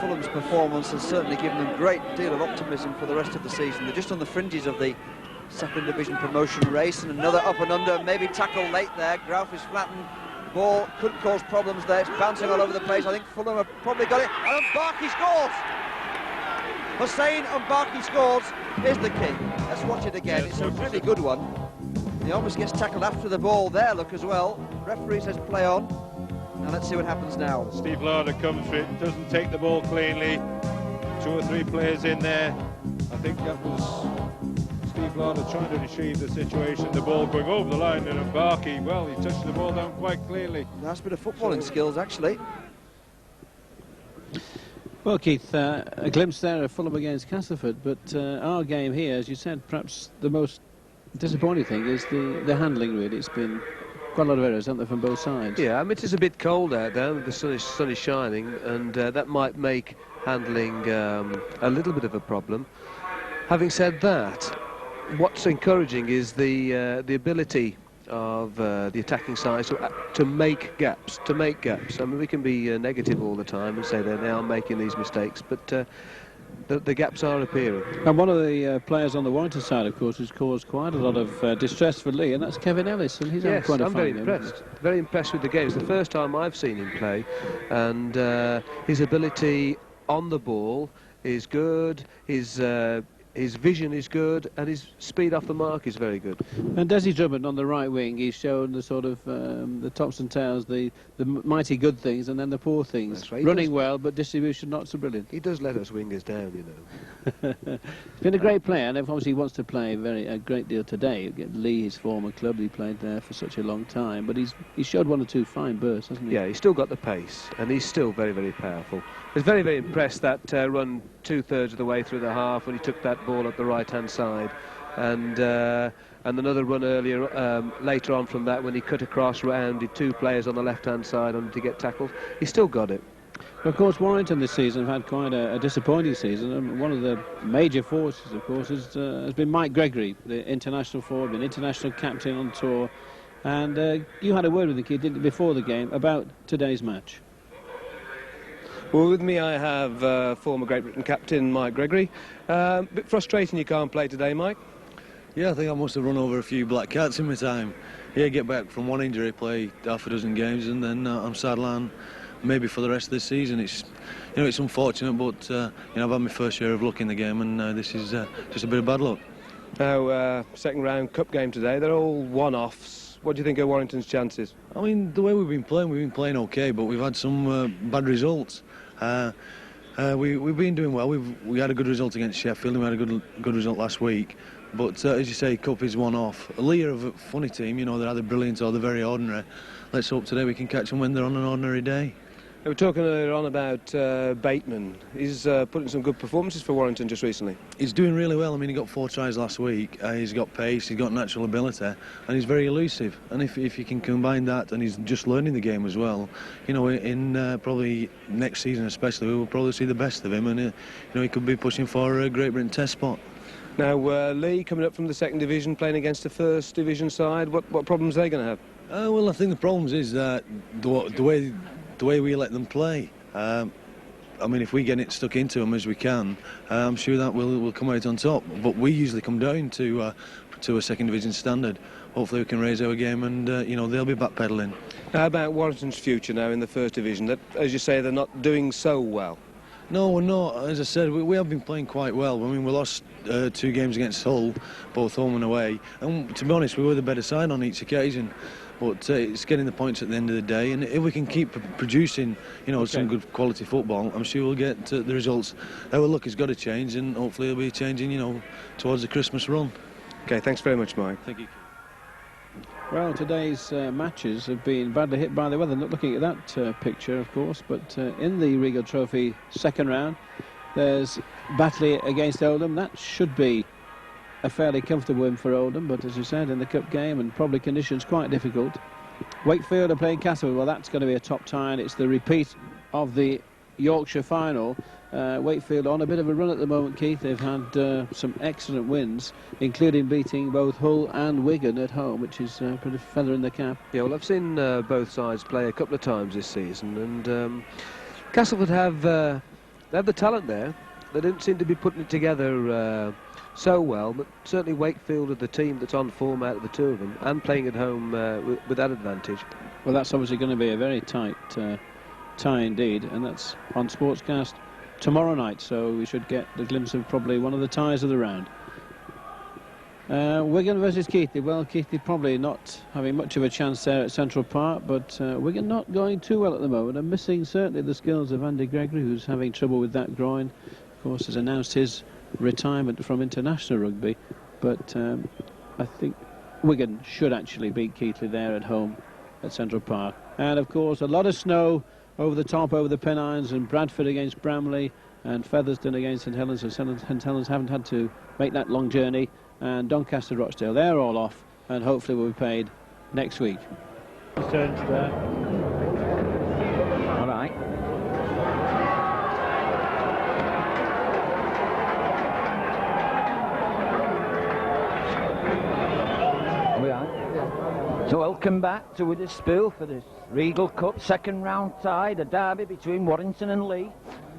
Fulham's performance has certainly given them a great deal of optimism for the rest of the season. They're just on the fringes of the second division promotion race, and another up and under, maybe tackle late there. Grauf is flattened. Ball could cause problems there. It's bouncing all over the place. I think Fulham have probably got it. And Barkey scores! Hussein Barkey scores. Here's the kick. Let's watch it again. It's a really good one. He almost gets tackled after the ball there, look, as well. Referee says play on. Now let's see what happens now. Steve Larder comes for it, doesn't take the ball cleanly. 2 or 3 players in there. I think that was Steve Larder trying to retrieve the situation. The ball going over the line, and Barkey, well, he touched the ball down quite clearly. Nice bit of footballing skills, actually. Well, Keith, a glimpse there of Fulham against Castleford, but our game here, as you said, perhaps the most disappointing thing is the handling, really. It's been quite a lot of errors, haven't there, from both sides? Yeah, I mean, it is a bit cold out there, the sun is shining, and that might make handling a little bit of a problem. Having said that, what's encouraging is the ability of the attacking side to make gaps, I mean, we can be negative all the time and say they're now making these mistakes, but the gaps are appearing. And one of the players on the Warrington side, of course, who's caused quite a lot of distress for Leigh, and that's Kevin Ellis, and he's yes, quite a I'm very impressed. Very impressed with the game. It's the first time I've seen him play, and his ability on the ball is good. His vision is good, and his speed off the mark is very good. And Desi Drummond on the right wing, he's shown the sort of the tops and tails, the mighty good things and then the poor things. That's right. Running well, but distribution not so brilliant. He does let us wingers down, you know. He's been a great player, and obviously he wants to play a great deal today. Leigh, his former club, he played there for such a long time, but he's showed 1 or 2 fine bursts, hasn't he? Yeah, he's still got the pace, and he's still very, very powerful. I was very, very impressed that run 2/3 of the way through the half when he took that ball up the right-hand side, and another run earlier, later on from that when he cut across, rounded 2 players on the left-hand side on to get tackled. He's still got it. Of course, Warrington this season have had quite a disappointing season, and one of the major forces, of course, has been Mike Gregory, the international forward, an international captain on tour, and you had a word with the kid, didn't you, before the game about today's match? Well, with me I have former Great Britain captain Mike Gregory. Bit frustrating you can't play today, Mike? Yeah, I think I must have run over a few black cats in my time. Yeah, get back from one injury, play half a dozen games, and then I'm sidelined maybe for the rest of the season. It's, you know, it's unfortunate, but you know, I've had my first share of luck in the game, and this is just a bit of bad luck. Now, second round cup game today, they're all one-offs. What do you think of Warrington's chances? I mean, the way we've been playing okay, but we've had some bad results. We've been doing well. We had a good result against Sheffield, and we had a good result last week. But as you say, cup is one off. Leigh are a funny team, you know, they're either brilliant or they're very ordinary. Let's hope today we can catch them when they're on an ordinary day. We were talking earlier on about Bateman. He's putting some good performances for Warrington just recently. He's doing really well. I mean, he got 4 tries last week. He's got pace, he's got natural ability, and he's very elusive. And if you can combine that, and he's just learning the game as well, you know, in probably next season especially, we will probably see the best of him, and you know, he could be pushing for a Great Britain Test spot. Now, Leigh coming up from the second division, playing against the first division side. What problems are they going to have? Well, I think the problems is that the way the way we let them play. I mean, if we get it stuck into them as we can, I'm sure that we'll come out on top. But we usually come down to a second division standard. Hopefully we can raise our game, and you know, they'll be backpedaling. How about Warrington's future now in the first division? That, as you say, they're not doing so well. No, we're not. As I said, we have been playing quite well. I mean, we lost 2 games against Hull, both home and away. And to be honest, we were the better side on each occasion. But it's getting the points at the end of the day. And if we can keep producing, you know, some good quality football, I'm sure we'll get the results. Our luck has got to change, and hopefully it'll be changing, you know, towards the Christmas run. OK, thanks very much, Mike. Thank you. Well, today's matches have been badly hit by the weather. Not looking at that picture, of course, but in the Regal Trophy second round, there's Batley against Oldham. That should be a fairly comfortable win for Oldham, but as you said, in the cup game and probably conditions quite difficult. Wakefield are playing Castleford. Well, that's going to be a top tie, and it's the repeat of the Yorkshire final. Wakefield on a bit of a run at the moment, Keith. They've had some excellent wins, including beating both Hull and Wigan at home, which is a pretty feather in the cap. Yeah, well, I've seen both sides play a couple of times this season, and Castleford have the talent there. They don't seem to be putting it together so well, but certainly Wakefield are the team that's on form out of the two of them, and playing at home with that advantage. Well, that's obviously going to be a very tight tie indeed, and that's on Sportscast tomorrow night, so we should get a glimpse of probably one of the ties of the round. Wigan versus Keighley. Well, Keighley probably not having much of a chance there at Central Park, but Wigan not going too well at the moment, and missing certainly the skills of Andy Gregory, who's having trouble with that groin. Of course, has announced his retirement from international rugby, but I think Wigan should actually beat Keighley there at home at Central Park. And of course, a lot of snow over the top, over the Pennines, and Bradford against Bramley, and Featherstone against St Helens. So St Helens haven't had to make that long journey, and Doncaster, Rochdale, they're all off, and hopefully will be paid next week. Turns there. All right. So welcome back to Witherspoon for this Regal Cup second round tie, the derby between Warrington and Leigh.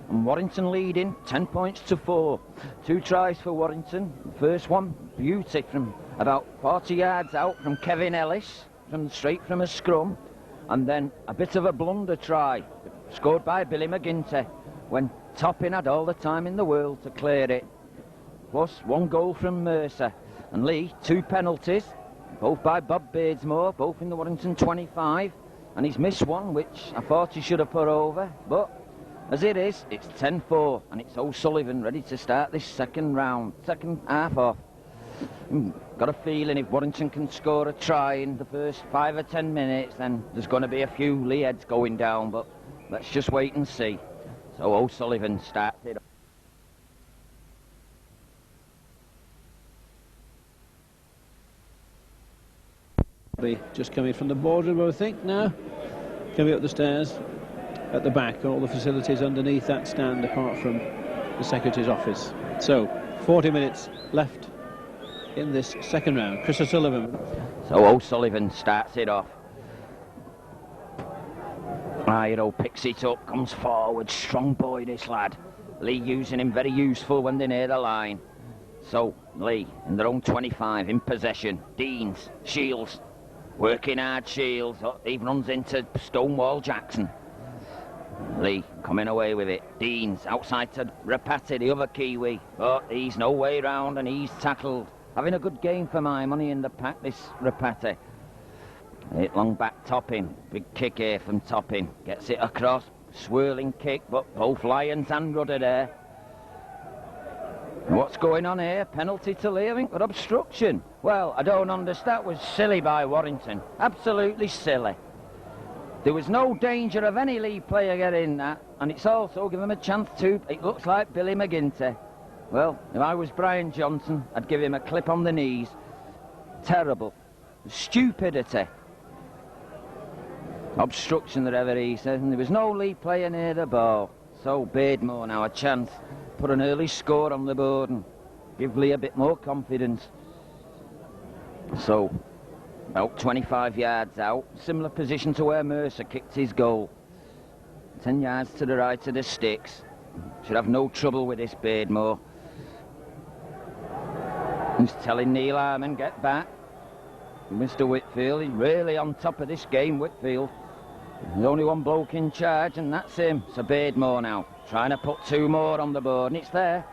And Warrington leading 10 points to 4. 2 tries for Warrington. The first one, beauty from about 40 yards out from Kevin Ellis, straight from a scrum. And then a bit of a blunder try, scored by Billy McGuinty, when Toppin had all the time in the world to clear it. Plus 1 goal from Mercer. And Leigh, 2 penalties, both by Bob Beardsmore, both in the Warrington 25, and he's missed one which I thought he should have put over, but as it is, it's 10-4, and it's O'Sullivan ready to start this second half off. Got a feeling if Warrington can score a try in the first 5 or 10 minutes, then there's going to be a few Leigh heads going down, but let's just wait and see. So O'Sullivan starts it. Just coming from the boardroom, I think, now. Coming up the stairs at the back, all the facilities underneath that stand apart from the Secretary's office. So, 40 minutes left in this second round. Chris O'Sullivan. So O'Sullivan starts it off. Iro picks it up, comes forward, strong boy this lad. Leigh using him very useful when they're near the line. So, Leigh in their own 25, in possession. Deans, Shields. Working hard, Shields, even runs into Stonewall Jackson. Leigh coming away with it. Deans outside to Rapati, the other Kiwi, but he's no way round and he's tackled. Having a good game for my money in the pack, this Rapati. Hit long back Toppin, big kick here from Toppin. Gets it across, swirling kick, but both Lyons and Rudder there. What's going on here? Penalty to Leigh, I think, for obstruction. Well, I don't understand. That was silly by Warrington. Absolutely silly. There was no danger of any Leigh player getting that, and it's also given him a chance to. It looks like Billy McGuinty. Well, if I was Brian Johnson, I'd give him a clip on the knees. Terrible. Stupidity. Obstruction, whatever he says, and there was no Leigh player near the ball. So Beardmore now a chance. Put an early score on the board and give Leigh a bit more confidence. So, about 25 yards out, similar position to where Mercer kicked his goal. 10 yards to the right of the sticks. Should have no trouble with this Beardmore. He's telling Neil Harmon, get back. Mr. Whitfield, he's really on top of this game, Whitfield. There's only one bloke in charge, and that's him. So Beardmore now, trying to put 2 more on the board, and it's there.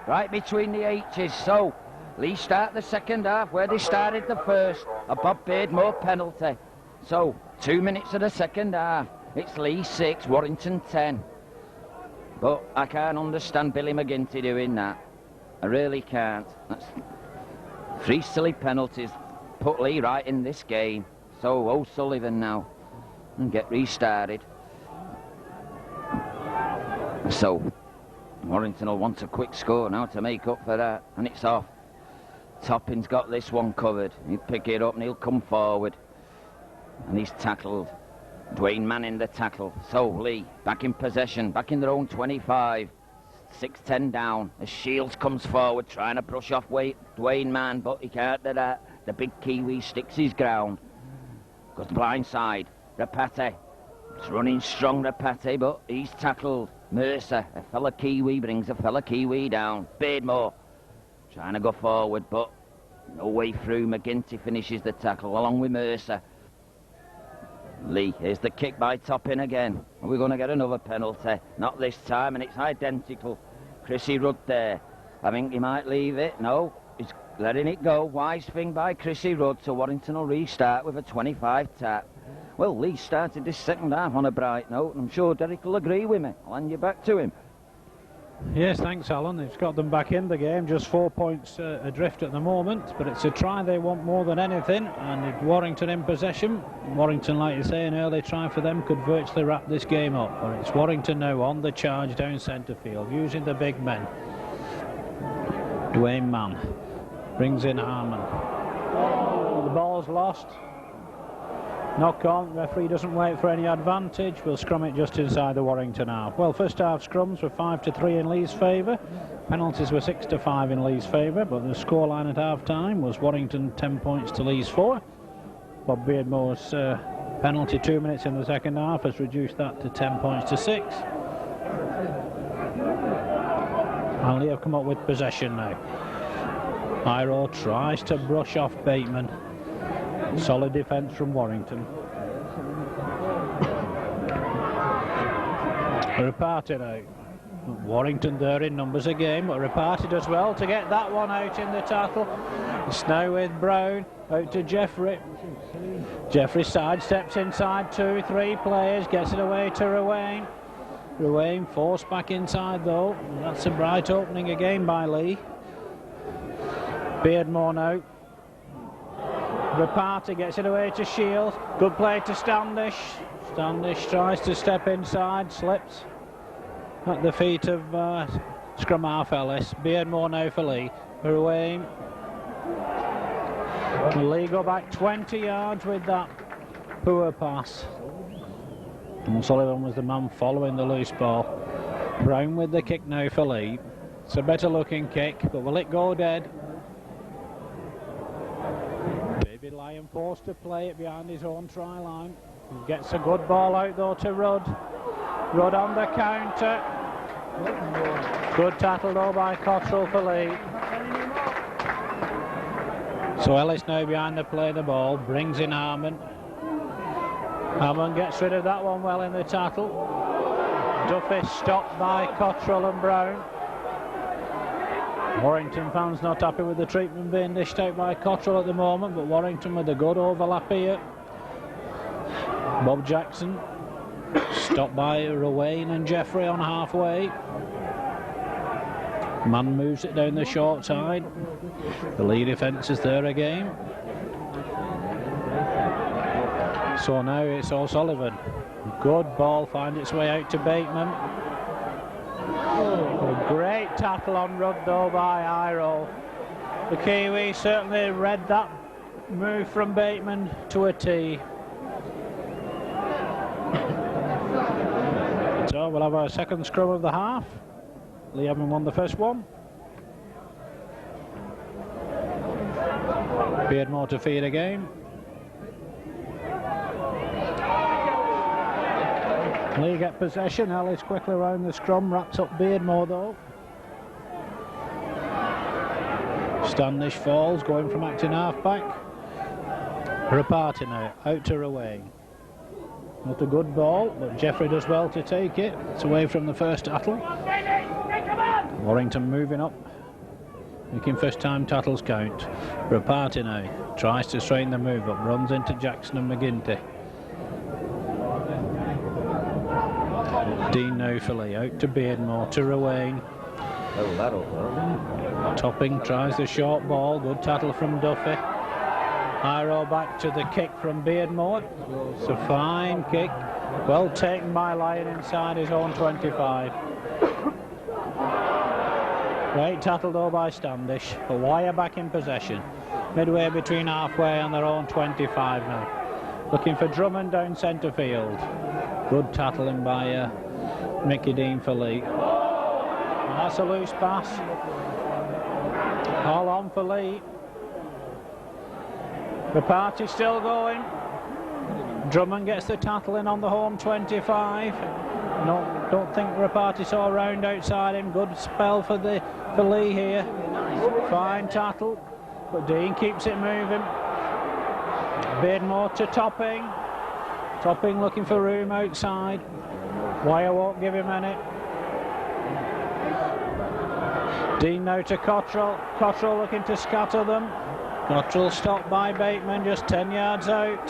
Right between the H's. So Leigh start the second half where they started the first. A Bob Beardmore penalty. So 2 minutes of the second half. It's Leigh 6, Warrington 10. But I can't understand Billy McGinty doing that. I really can't. That's 3 silly penalties put Leigh right in this game. So O'Sullivan now and get restarted. So Warrington will want a quick score now to make up for that, and it's off. Toppin's got this one covered. He'll pick it up and he'll come forward, and he's tackled. Dwayne Manning the tackle. So Leigh back in possession, back in their own 25. 6-10 down as Shields comes forward trying to brush off Dwayne Mann, but he can't do that. The big Kiwi sticks his ground. Goes blind side. Rapate. It's running strong, Rapate, but he's tackled. Mercer, a fella Kiwi, brings a fella Kiwi down. Beardmore trying to go forward, but no way through. McGinty finishes the tackle along with Mercer. Leigh, here's the kick by Toppin again. Are we going to get another penalty? Not this time, and it's identical. Chrissy Rudd there. I think he might leave it. No, he's letting it go. Wise thing by Chrissy Rudd, so Warrington will restart with a 25 tap. Well, Leigh started this second half on a bright note, and I'm sure Derek will agree with me. I'll hand you back to him. Yes, thanks, Alan. It's got them back in the game, just 4 points adrift at the moment, but it's a try they want more than anything, and Warrington in possession. Warrington, like you say, an early try for them could virtually wrap this game up, but it's Warrington now on the charge down centre field, using the big men. Dwayne Mann brings in Harmon. The ball's lost. Knock on, referee doesn't wait for any advantage. We'll scrum it just inside the Warrington half. Well, first half scrums were 5-3 in Leigh's favour. Penalties were 6-5 in Leigh's favour, but the scoreline at half time was Warrington 10 points to Leigh's 4. Bob Beardmore's penalty 2 minutes in the second half has reduced that to 10 points to 6. And Leigh have come up with possession now. Iro tries to brush off Bateman. Solid defence from Warrington. Rapati now. Warrington there in numbers again, but Rapati does well to get that one out in the tackle. It's now with Brown, out to Jeffrey. Jeffrey sidesteps inside 2-3 players, gets it away to Ruane. Ruane forced back inside though. That's a bright opening again by Leigh. Beardmore now. Rapati gets it away to Shields. Good play to Standish. Standish tries to step inside, slips at the feet of scrum half Ellis. Beardmore now for Leigh. Ruane. Leigh go back 20 yards with that poor pass. And Sullivan was the man following the loose ball. Brown with the kick now for Leigh. It's a better looking kick, but will it go dead? Lyon forced to play it behind his own try line. He gets a good ball out though to Rudd. Rudd on the counter. Good tackle though by Cottrell for Leigh. So Ellis now behind the play the ball, brings in Harmon. Harmon gets rid of that one well in the tackle. Duffy stopped by Cottrell and Brown. Warrington fans not happy with the treatment being dished out by Cottrell at the moment, but Warrington with a good overlap here. Bob Jackson stopped by Ruane and Jeffrey on halfway. Mann moves it down the short side. The Leigh defence is there again. So now it's O'Sullivan. Good ball, finds its way out to Bateman. A great tackle on Rudd though by Iro. The Kiwi certainly read that move from Bateman to a T. So we'll have our second scrum of the half. Leigh having won the first one. Beardmore to feed again. Leigh get possession. Ellis quickly round the scrum, wraps up Beardmore though. Standish falls, going from acting half-back. Rapati now, out to Ruane. Not a good ball, but Jeffrey does well to take it. It's away from the first tattle. Warrington moving up, making first time tattles count. Rapati now, tries to strain the move up, runs into Jackson and McGinty. Dean now for Leigh, out to Beardmore, to Ruane. Oh, that'll go. Topping tries the short ball, good tattle from Duffy. Iro back to the kick from Beardmore. It's a fine kick, well taken by Lyon inside his own 25. Great tattle though by Standish. But Wire back in possession, midway between halfway and their own 25 now. Looking for Drummond down centre field. Good tattling by Mickey Dean for Leigh. That's a loose pass. All on for Leigh. The party's still going. Drummond gets the tattle in on the home 25. No, don't think Rapati saw a round outside him. Good spell for Leigh here. Fine tattle, but Dean keeps it moving. Beardmore to Topping. Topping looking for room outside. Wire won't give him any. Dean now to Cottrell. Cottrell looking to scatter them. Cottrell stopped by Bateman, just 10 yards out.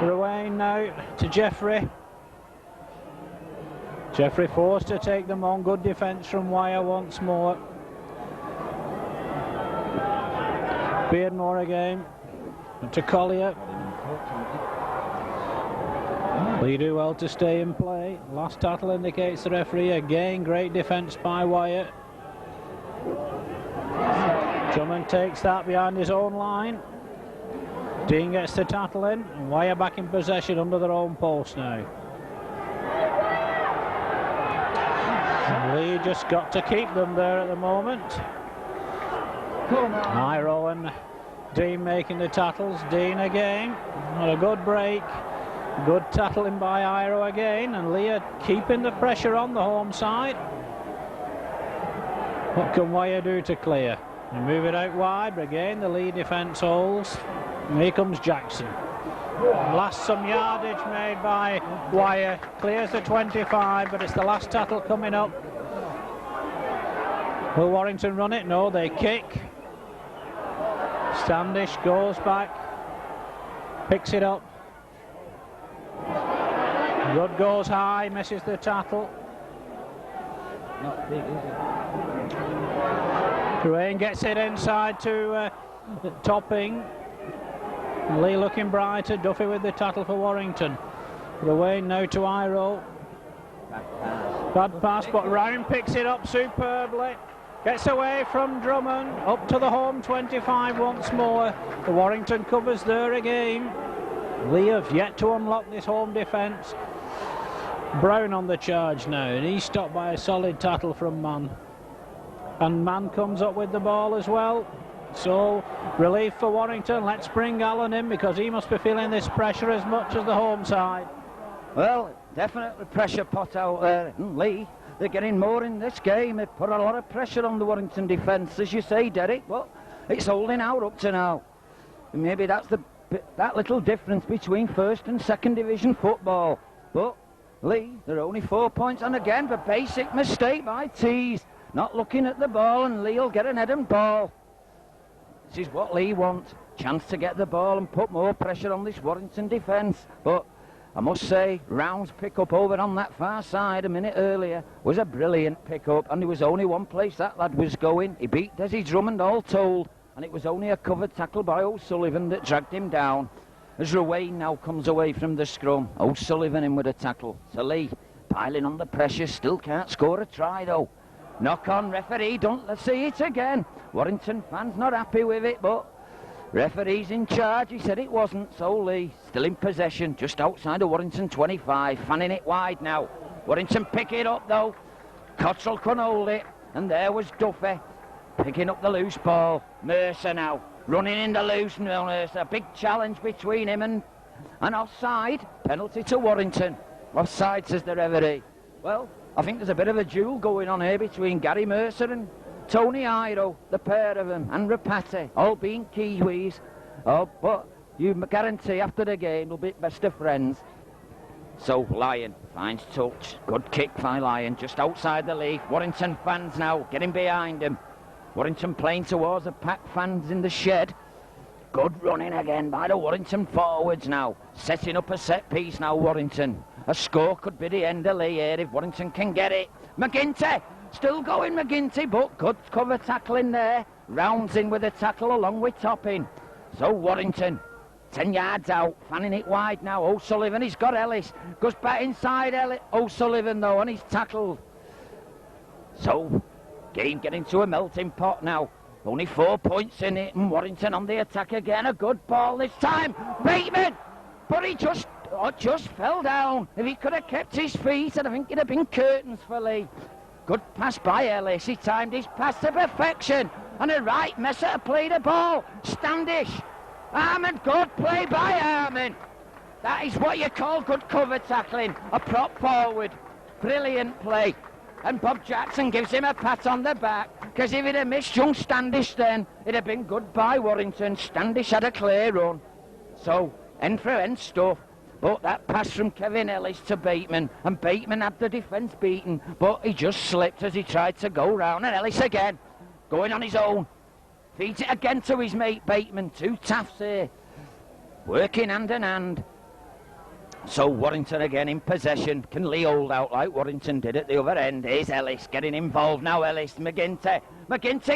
Ruane now to Jeffrey. Jeffrey forced to take them on. Good defence from Wire once more. Beardmore again. To Collier. Leigh do well to stay in play. Last tattle indicates the referee. Again, great defence by Wyatt. Drummond takes that behind his own line. Dean gets the tattle in, and Wire back in possession under their own post now. And Leigh just got to keep them there at the moment. Iro and Dean making the tattles. Dean again. Not a good break. Good tattling by Iro again, and Leigh keeping the pressure on the home side. What can Wire do to clear? They move it out wide, but again the Leigh defence holds. And here comes Jackson. Last some yardage made by Wire. Clears the 25, but it's the last tattle coming up. Will Warrington run it? No, they kick. Standish goes back, picks it up. Rudd goes high, misses the tattle. Not big, is it? Ruane gets it inside to Topping. Leigh looking brighter. Duffy with the tattle for Warrington. Ruane now to Iro. Bad pass, but Round picks it up superbly. Gets away from Drummond. Up to the home 25 once more. The Warrington covers there again. Leigh have yet to unlock this home defence. Brown on the charge now, and he's stopped by a solid tattle from Mann. And Mann comes up with the ball as well. So relief for Warrington. Let's bring Allen in, because he must be feeling this pressure as much as the home side. Well, definitely pressure pot out there. And Leigh, they're getting more in this game. They put a lot of pressure on the Warrington defence, as you say, Derek. Well, it's holding out up to now. And maybe that's that little difference between first and second division football. But Leigh, they're only 4 points, and again, the basic mistake by Tees. Not looking at the ball, and Leigh will get an head and ball. This is what Leigh wants. Chance to get the ball and put more pressure on this Warrington defence. But I must say, Round's pick-up over on that far side a minute earlier was a brilliant pick-up, and there was only one place that lad was going. He beat Desi Drummond all told, and it was only a covered tackle by O'Sullivan that dragged him down. As Ruane now comes away from the scrum, O'Sullivan in with a tackle. So Leigh, piling on the pressure, still can't score a try though. Knock on, referee, let's see it again. Warrington fans not happy with it, but referee's in charge. He said it wasn't, so Leigh still in possession, just outside of Warrington 25, fanning it wide now. Warrington pick it up though. Cottrell can hold it, and there was Duffy picking up the loose ball. Mercer now running in the loose. Mercer, a big challenge between him and And offside, penalty to Warrington. Offside, says the referee. Well, I think there's a bit of a duel going on here between Gary Mercer and Tony Iro, the pair of them, and Rapati, all being Kiwis. Oh, but you guarantee after the game they'll be best of friends. So Lyon finds touch. Good kick by Lyon, just outside the league. Warrington fans now getting behind him. Warrington playing towards the pack fans in the shed. Good running again by the Warrington forwards now. Setting up a set piece now, Warrington. A score could be the end of Leigh here if Warrington can get it. McGinty, still going McGinty, but good cover tackling there. Rounds in with a tackle along with Topping. So Warrington, 10 yards out, fanning it wide now. O'Sullivan, he's got Ellis. Goes back inside O'Sullivan though, and he's tackled. So, game getting to a melting pot now. Only 4 points in it, and Warrington on the attack again. A good ball this time. Bateman! But he just fell down. If he could have kept his feet, I think it'd have been curtains for Leigh. Good pass by Ellis. He timed his pass to perfection. And a right messer to play the ball. Standish. Armand, good play by Armand. That is what you call good cover tackling. A prop forward. Brilliant play. And Bob Jackson gives him a pat on the back, because if he'd have missed young Standish then, it'd have been goodbye Warrington. Standish had a clear run. So, end for end stuff. But that pass from Kevin Ellis to Bateman, and Bateman had the defence beaten, but he just slipped as he tried to go round, and Ellis again, going on his own. Feeds it again to his mate Bateman. 2 taffs here. Working hand in hand. So Warrington again in possession. Can Leigh hold out like Warrington did at the other end? Here's Ellis getting involved now. Ellis, McGinty,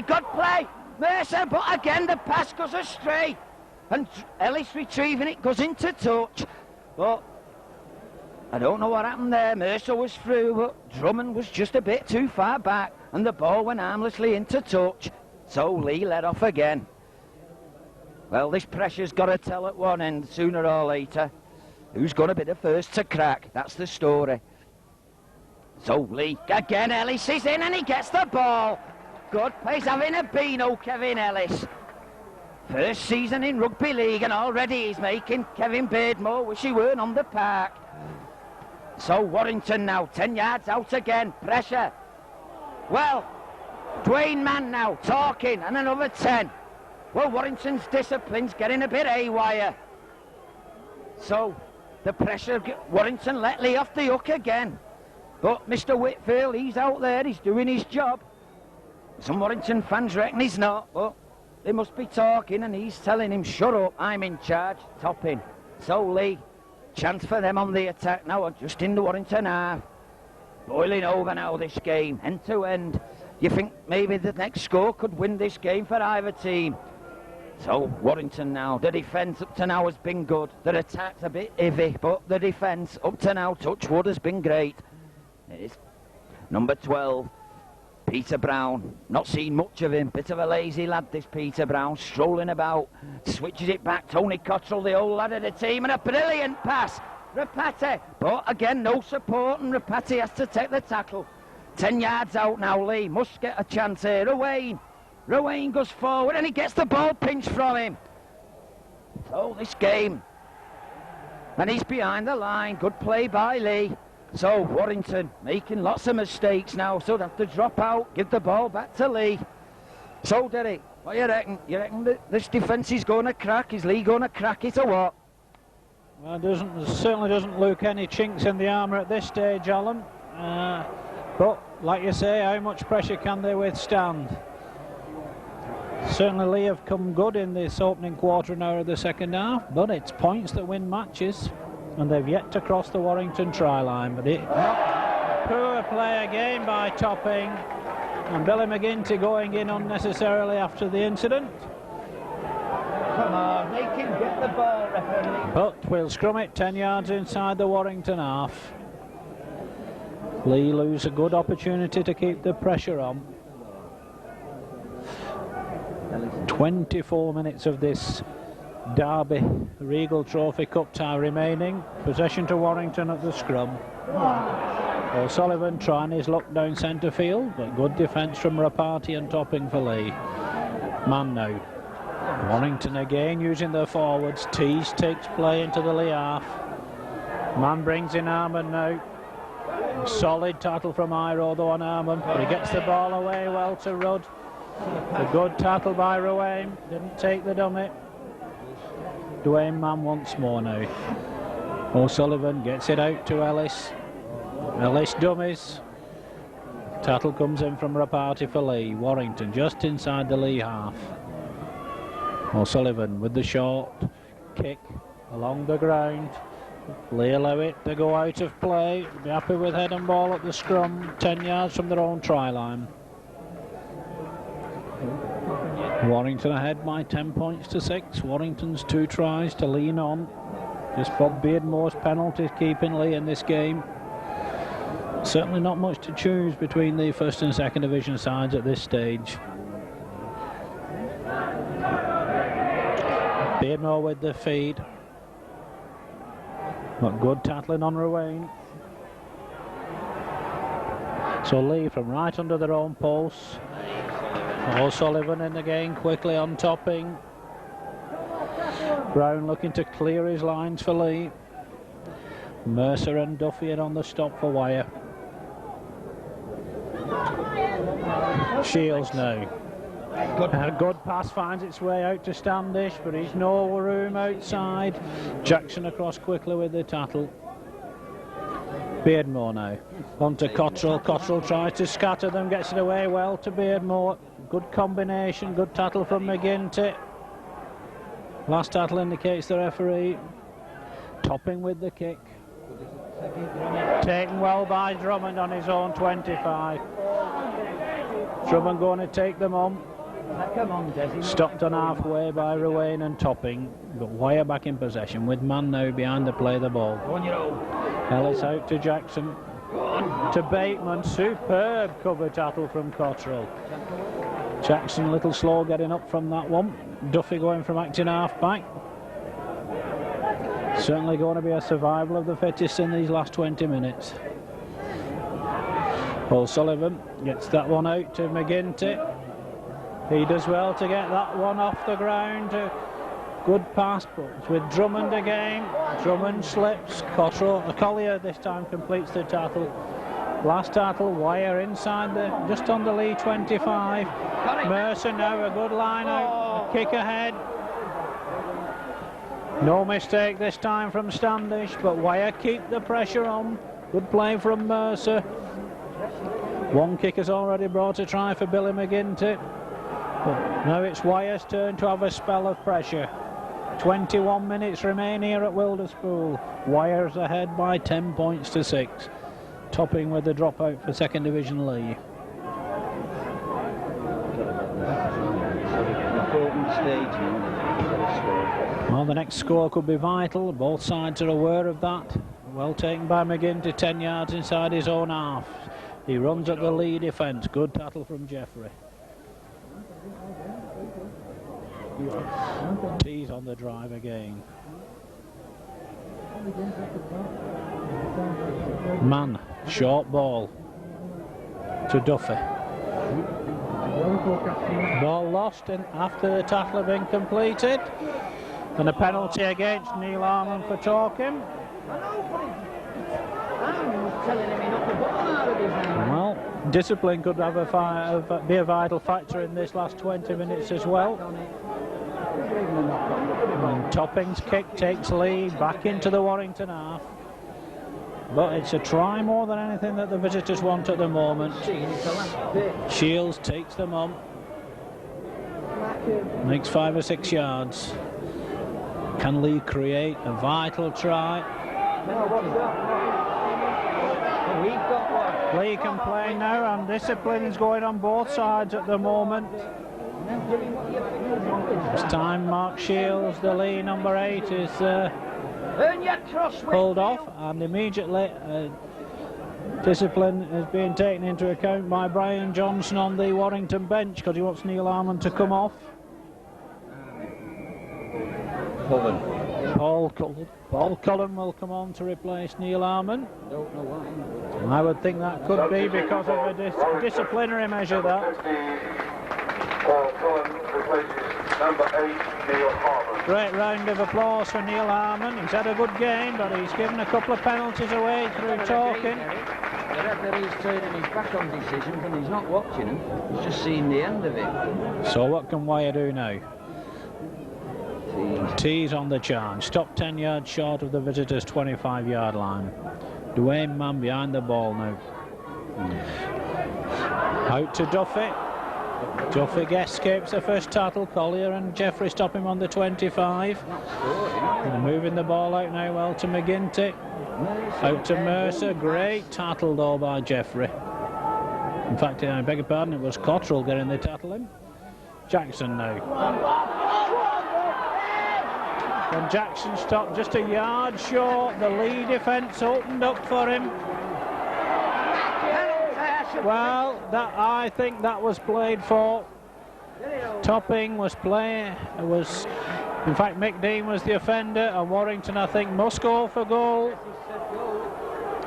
good play. Mercer, but again the pass goes astray. And Ellis retrieving it, goes into touch. But I don't know what happened there. Mercer was through, but Drummond was just a bit too far back, and the ball went harmlessly into touch. So Leigh let off again. Well, this pressure's got to tell at one end sooner or later. Who's going to be the first to crack? That's the story. So Leigh, again Ellis is in and he gets the ball. Good play, he's having a beano, Kevin Ellis. First season in rugby league and already he's making Kevin Beardmore wish he weren't on the park. So Warrington now, 10 yards out again, pressure. Well, Dwayne Mann now talking and another 10. Well, Warrington's discipline's getting a bit haywire. So the pressure, Warrington let Leigh off the hook again. But Mr. Whitfield, he's out there, he's doing his job. Some Warrington fans reckon he's not, but they must be talking and he's telling him, shut up, I'm in charge, Topping. So Leigh, chance for them on the attack now, just in the Warrington half. Boiling over now this game, end to end. You think maybe the next score could win this game for either team. So Warrington now, the defence up to now has been good. The attack's a bit iffy, but the defence up to now, touch wood, has been great. It is number 12, Peter Brown. Not seen much of him, bit of a lazy lad this Peter Brown, strolling about, switches it back, Tony Cottrell, the old lad of the team, and a brilliant pass. Rapati, but again no support, and Rapati has to take the tackle. 10 yards out now, Leigh must get a chance here. Rowan goes forward and he gets the ball pinched from him. So this game, and he's behind the line. Good play by Leigh. So Warrington making lots of mistakes now, so they have to drop out, give the ball back to Leigh. So Derek, what do you reckon? You reckon that this defence is going to crack? Is Leigh going to crack it or what? Well, it certainly doesn't look any chinks in the armour at this stage, Alan. But like you say, how much pressure can they withstand? Certainly Leigh have come good in this opening quarter and hour of the second half, but it's points that win matches, and they've yet to cross the Warrington try line. But poor play again by Topping, and Billy McGinty going in unnecessarily after the incident. Come on, they can get the ball, referee. But we'll scrum it 10 yards inside the Warrington half. Leigh lose a good opportunity to keep the pressure on. 24 minutes of this Derby Regal Trophy Cup tie remaining. Possession to Warrington at the scrum. O'Sullivan trying his luck down centre field, but good defence from Rapati and Topping for Leigh. Man now. Warrington again using their forwards. Tees takes play into the Leigh half. Man brings in Harmon now. Solid tackle from Iro though on Harmon, but he gets the ball away well to Rudd. A good tackle by Ruane, didn't take the dummy. Dwayne Mann once more now. O'Sullivan gets it out to Ellis. Ellis dummies. Tackle comes in from Rapati for Leigh. Warrington just inside the Leigh half. O'Sullivan with the short kick along the ground. Leigh allow it to go out of play. Be happy with head and ball at the scrum, 10 yards from their own try line. Warrington ahead by 10 points to 6. Warrington's 2 tries to lean on. Just Bob Beardmore's penalties keeping Leigh in this game. Certainly not much to choose between the first and second division sides at this stage. Beardmore with the feed. But good tackling on Ruane. So Leigh from right under their own posts. O'Sullivan in again quickly on topping. Brown looking to clear his lines for Leigh. Mercer and Duffy in on the stop for Wire. Shields now. A good pass finds its way out to Standish, but he's no room outside. Jackson across quickly with the tackle. Beardmore now. On to Cottrell. Cottrell tries to scatter them, gets it away well to Beardmore. Good combination, good tackle from McGinty. Last tackle indicates the referee. Topping with the kick. Taken well by Drummond on his own 25. Drummond going to take them on. Stopped on halfway by Ruane and Topping, but Wire back in possession with man now behind the play the ball. Ellis out to Jackson, to Bateman. Superb cover tackle from Cottrell. Jackson a little slow getting up from that one. Duffy going from acting half back. Certainly going to be a survival of the fittest in these last 20 minutes. O'Sullivan gets that one out to McGinty. He does well to get that one off the ground. Good pass, but it's with Drummond again. Drummond slips. Collier this time completes the tackle. Last tackle, Wire inside just on the Leigh 25. Mercer now a good line out. Kick ahead. No mistake this time from Standish, but Wire keep the pressure on. Good play from Mercer. One kick has already brought a try for Billy McGinty. But now it's Wire's turn to have a spell of pressure. 21 minutes remain here at Wilderspool. Wire's ahead by 10 points to 6. Topping with the dropout for second division Leigh. Well, the next score could be vital. Both sides are aware of that. Well taken by McGinty, 10 yards inside his own half. He runs at the Leigh defence. Good tackle from Jeffrey. Tees on the drive again. Man, short ball to Duffy. Ball lost after the tackle had been completed. And a penalty against Neil Harmon for talking. Well, discipline could have be a vital factor in this last 20 minutes as well. And Topping's kick takes Leigh back into the Warrington half. But it's a try more than anything that the visitors want at the moment. Shields takes them on. Makes 5 or 6 yards. Can Leigh create a vital try? Leigh can play now, and discipline is going on both sides at the moment. This time Mark Shields, the Leigh number 8, is pulled off, and immediately discipline is being taken into account by Brian Johnson on the Warrington bench because he wants Neil Harmon to come off. Paul Cullen will come on to replace Neil Harmon. I would think that could be because of a disciplinary measure. That Paul Cullen replaces number 8, Neil Harmon. Great round of applause for Neil Harmon. He's had a good game, but he's given a couple of penalties away through talking. The referee's turning his back on decisions and he's not watching them. He's just seeing the end of it. So what can Wire do now? Tees on the charge. Stop 10 yards short of the visitors' 25-yard line. Dwayne Mann behind the ball now. Out to Duffy. Duffy escapes the first tackle. Collier and Jeffrey stop him on the 25. They're moving the ball out now well to McGinty. Out to Mercer. Great tackle though by Jeffrey. In fact, I beg your pardon, it was Cottrell getting the tackle in. Jackson now. And Jackson stopped just a yard short. The Leigh defence opened up for him. Well, I think that was played for. Topping was playing. In fact, Mick Dean was the offender, and Warrington, I think, must go for goal.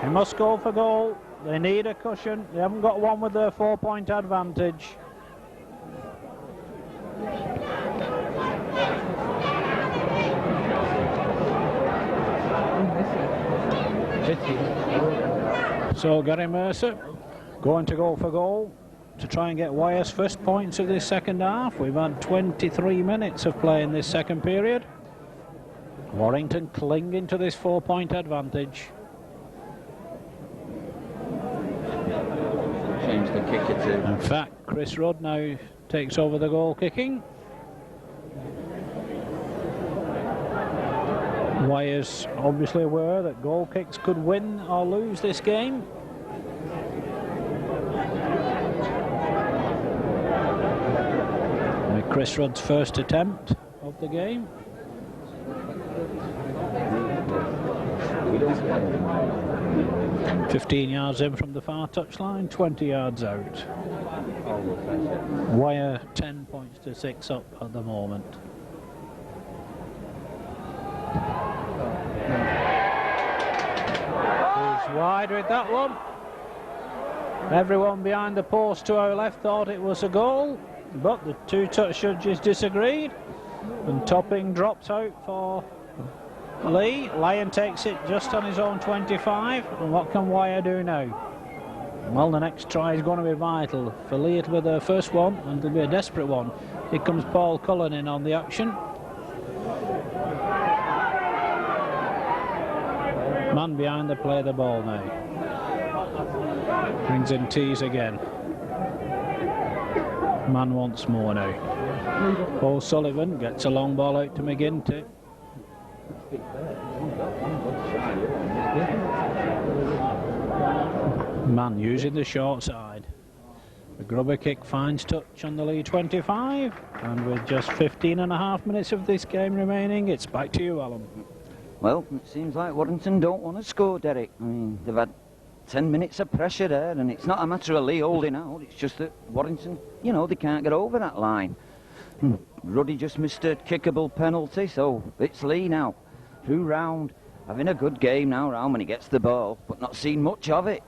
They must go for goal. They need a cushion. They haven't got one with their 4-point advantage. So Gary Mercer going to go for goal to try and get Wire's first points of this second half. We've had 23 minutes of play in this second period. Warrington clinging to this 4-point advantage. Change the kicker to. In fact, Chris Rudd now takes over the goal kicking. Wire's obviously aware that goal kicks could win or lose this game. Chris Rudd's first attempt of the game. "15 yards in from the far touchline, 20 yards out. Wire 10 points to 6 up at the moment. He's wide with that one. Everyone behind the post to our left thought it was a goal, but the two touch judges disagreed, and Topping drops out for Leigh. Lyon takes it just on his own 25, and what can Wire do now? Well, the next try is going to be vital. For Leigh it'll be their first one, and it'll be a desperate one. Here comes Paul Cullen in on the action. Man behind the play the ball now. Brings in Tees again. Man once more now. O'Sullivan gets a long ball out to McGinty. Man using the short side. The grubber kick finds touch on the Leigh 25, and with just 15.5 minutes of this game remaining, it's back to you, Alan. Well, it seems like Warrington don't want to score, Derek. I mean, they've had 10 minutes of pressure there, and it's not a matter of Leigh holding out, it's just that Warrington, you know, they can't get over that line. Ruddy just missed a kickable penalty, so it's Leigh now. Through round, having a good game now round when he gets the ball, but not seen much of it.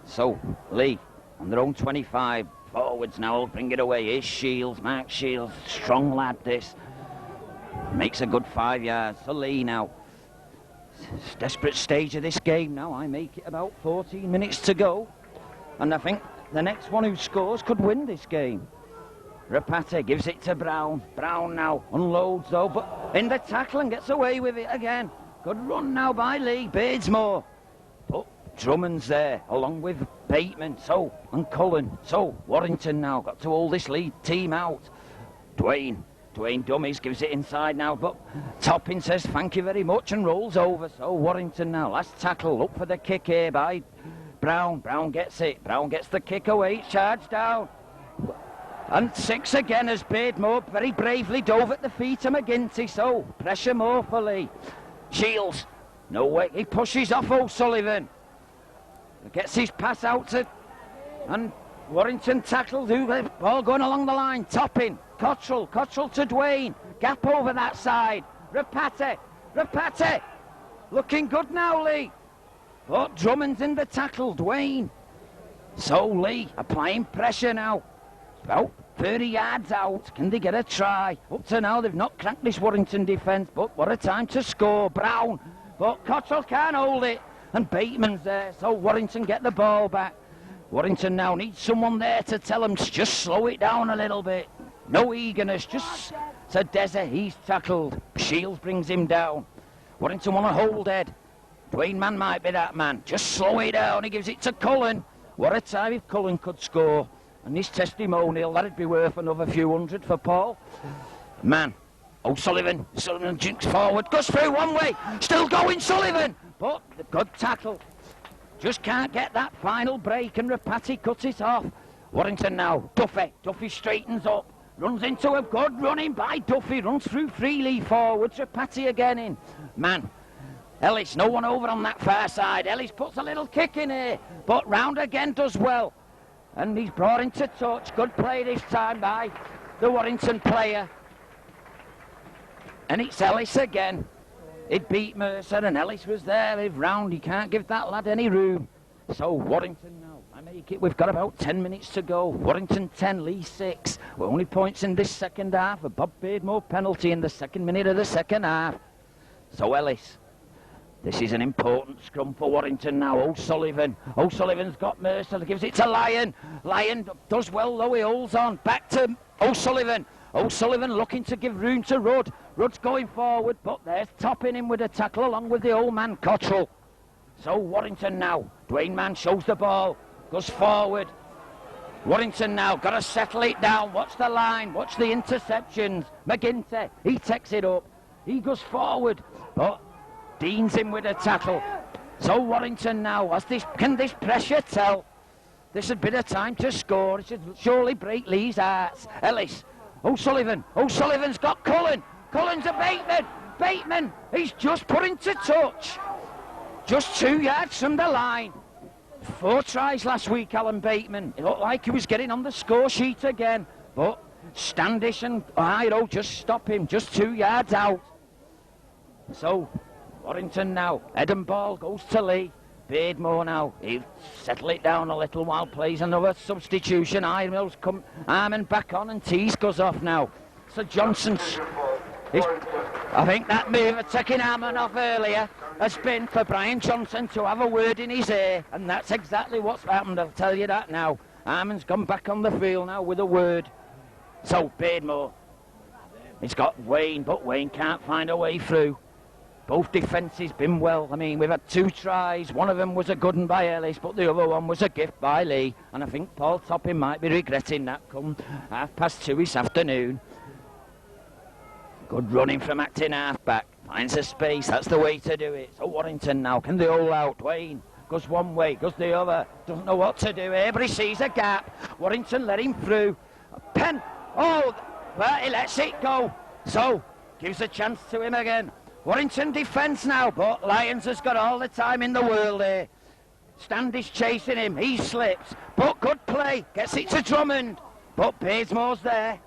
So, Leigh, on their own 25, forwards now, bring it away. Here's Shields, Mark Shields, strong lad this. Makes a good 5 yards for Leigh now. It's a desperate stage of this game now. I make it about 14 minutes to go, and I think the next one who scores could win this game. Rapate gives it to Brown. Brown now unloads though, but in the tackle and gets away with it again. Good run now by Leigh. Beardsmore, but Drummond's there along with Bateman, so, and Cullen. So Warrington now got to hold this Leigh team out. Dwayne dummies, gives it inside now, but Topping says thank you very much and rolls over. So Warrington now, last tackle, up for the kick here by Brown. Brown gets it, Brown gets the kick away, charged down. And 6 again as Beardmore very bravely dove at the feet of McGinty, so pressure more for Leigh. Shields, no way, he pushes off O'Sullivan. Gets his pass out to, and Warrington tackled, ball going along the line. Topping, Cottrell to Dwayne, gap over that side. Rapate, looking good now, Leigh. But Drummond's in the tackle, Dwayne. So Leigh applying pressure now. About 30 yards out. Can they get a try? Up to now, they've not cracked this Warrington defence, but what a time to score. Brown, but Cottrell can't hold it, and Bateman's there, so Warrington get the ball back. Warrington now needs someone there to tell them to just slow it down a little bit. No eagerness, just to Deza, he's tackled. Shields brings him down. Warrington want to hold Ed. Dwayne Mann might be that man. Just slow it down, he gives it to Cullen. What a time if Cullen could score. And this testimonial, that'd be worth another few hundred for Paul. Man, O'Sullivan, Sullivan jinks forward, goes through one way, still going Sullivan, but the good tackle. Just can't get that final break, and Rapati cuts it off. Warrington now, Duffy straightens up, runs into a good running by Duffy, runs through freely forwards, Rapati again in. Man, Ellis, no one over on that far side. Ellis puts a little kick in here, but round again does well. And he's brought into touch. Good play this time by the Warrington player. And it's Ellis again. It beat Mercer, and Ellis was there with round. He can't give that lad any room. So Warrington now, I make it. We've got about 10 minutes to go. Warrington 10, Leigh 6. We're only points in this second half. A Bob Beardmore penalty in the second minute of the second half. So Ellis. This is an important scrum for Warrington now. O'Sullivan. O'Sullivan's got Mercer. Gives it to Lyon. Lyon does well though. He holds on. Back to O'Sullivan. O'Sullivan looking to give room to Rudd. Rudd's going forward, but there's topping him with a tackle along with the old man Cottrell. So Warrington now. Dwayne Mann shows the ball. Goes forward. Warrington now. Got to settle it down. Watch the line. Watch the interceptions. McGinty. He takes it up. He goes forward. But Dean's in with a tackle. So Warrington now, can this pressure tell? This had been a time to score. It should surely break Leigh's hearts. Ellis, O'Sullivan. O'Sullivan's got Cullen. Cullen's a Bateman. Bateman, he's just put into touch. Just 2 yards from the line. 4 tries last week, Alan Bateman. It looked like he was getting on the score sheet again. But Standish and Iro just stop him, just 2 yards out. So Warrington now, head and ball goes to Leigh. Beardmore now, he'll settle it down a little while, plays another substitution. Irmill's come, Armand back on, and Tees goes off now. So Johnson's, I think that move of taking Armand off earlier has been for Brian Johnson to have a word in his ear, and that's exactly what's happened, I'll tell you that now. Armand's gone back on the field now with a word. So Beardmore, he's got Wayne, but Wayne can't find a way through. Both defences been well. I mean, we've had 2 tries. One of them was a good one by Ellis, but the other one was a gift by Leigh. And I think Paul Topping might be regretting that come 2:30 this afternoon. Good running from acting half-back. Finds a space. That's the way to do it. So Warrington now. Can they all out? Dwayne goes one way, goes the other. Doesn't know what to do here, but he sees a gap. Warrington let him through. Pen. Oh, well, he lets it go. So, gives a chance to him again. Warrington defence now, but Lyons has got all the time in the world here. Standish chasing him, he slips, but good play, gets it to Drummond, but Beardsmore's there.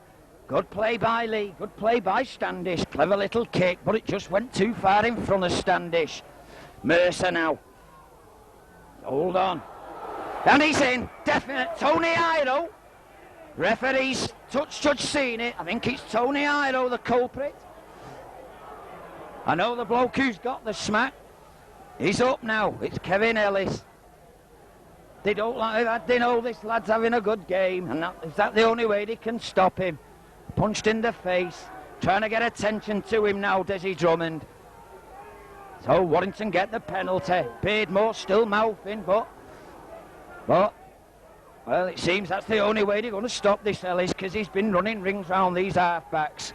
Good play by Leigh, good play by Standish, clever little kick, but it just went too far in front of Standish. Mercer now, hold on, and he's in, definite, Tony Iro. Referee's touch judge seen it, I think it's Tony Iro, the culprit. I know the bloke who's got the smack. He's up now. It's Kevin Ellis. They don't like that. They know this lad's having a good game, and is that the only way they can stop him? Punched in the face. Trying to get attention to him now, Desi Drummond. So Warrington get the penalty. Beardmore still mouthing, but well, it seems that's the only way they're going to stop this Ellis, because he's been running rings round these half-backs.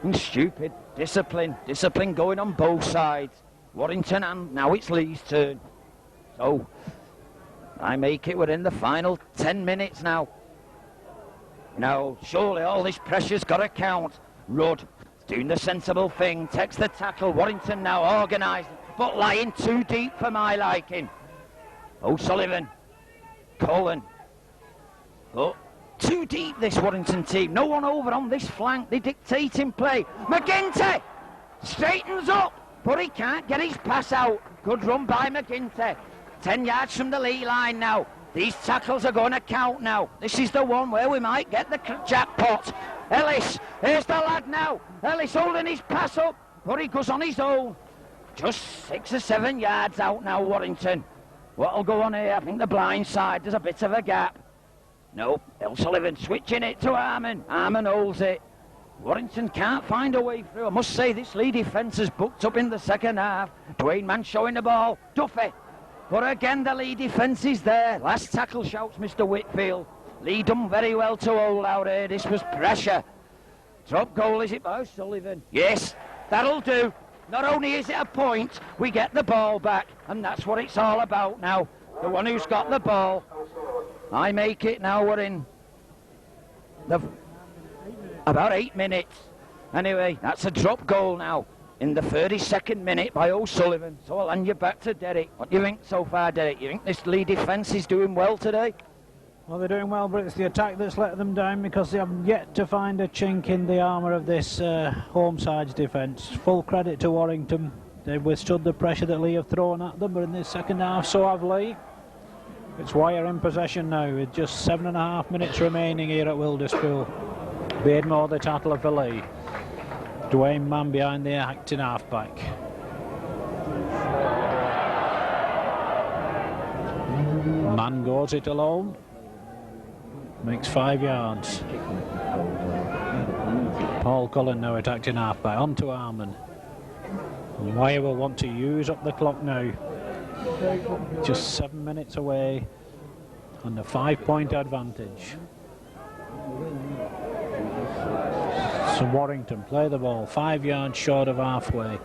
And stupid. Discipline going on both sides. Warrington, and now it's Leigh's turn. So, I make it, we're in the final 10 minutes now. Now, surely all this pressure's got to count. Rudd, doing the sensible thing, takes the tackle. Warrington now organised, but lying too deep for my liking. O'Sullivan, Cullen, but too deep, this Warrington team. No one over on this flank. They dictate in play. McGinty straightens up, but he can't get his pass out. Good run by McGinty. 10 yards from the Leigh line now. These tackles are going to count now. This is the one where we might get the jackpot. Ellis, here's the lad now. Ellis holding his pass up, but he goes on his own. Just 6 or 7 yards out now, Warrington. What'll go on here? I think the blind side, there's a bit of a gap. Nope, O'Sullivan switching it to Harmon. Harmon holds it. Warrington can't find a way through. I must say this Leigh defence is booked up in the second half. Dwayne Mann showing the ball. Duffy. But again, the Leigh defence is there. Last tackle, shouts Mr. Whitfield. Leigh done very well to hold out here. This was pressure. Drop goal, is it by O'Sullivan? Yes, that'll do. Not only is it a point, we get the ball back. And that's what it's all about now. The one who's got the ball. I make it now. We're in the about 8 minutes. Anyway, that's a drop goal now in the 32nd minute by O'Sullivan. So I'll hand you back to Derek. What do you think so far, Derek? You think this Leigh defence is doing well today? Well, they're doing well, but it's the attack that's let them down because they have yet to find a chink in the armour of this home side's defence. Full credit to Warrington. They've withstood the pressure that Leigh have thrown at them, but in this second half, so have Leigh. It's Wyre in possession now with just 7.5 minutes remaining here at Wilderspool. Beardmore the tackler for Leigh. Dwayne Mann behind the acting halfback. Mann goes it alone. Makes 5 yards. Paul Cullen now at acting halfback. On to Harmon. Wyre will want to use up the clock now. Just 7 minutes away and a 5-point advantage. So Warrington play the ball 5 yards short of halfway.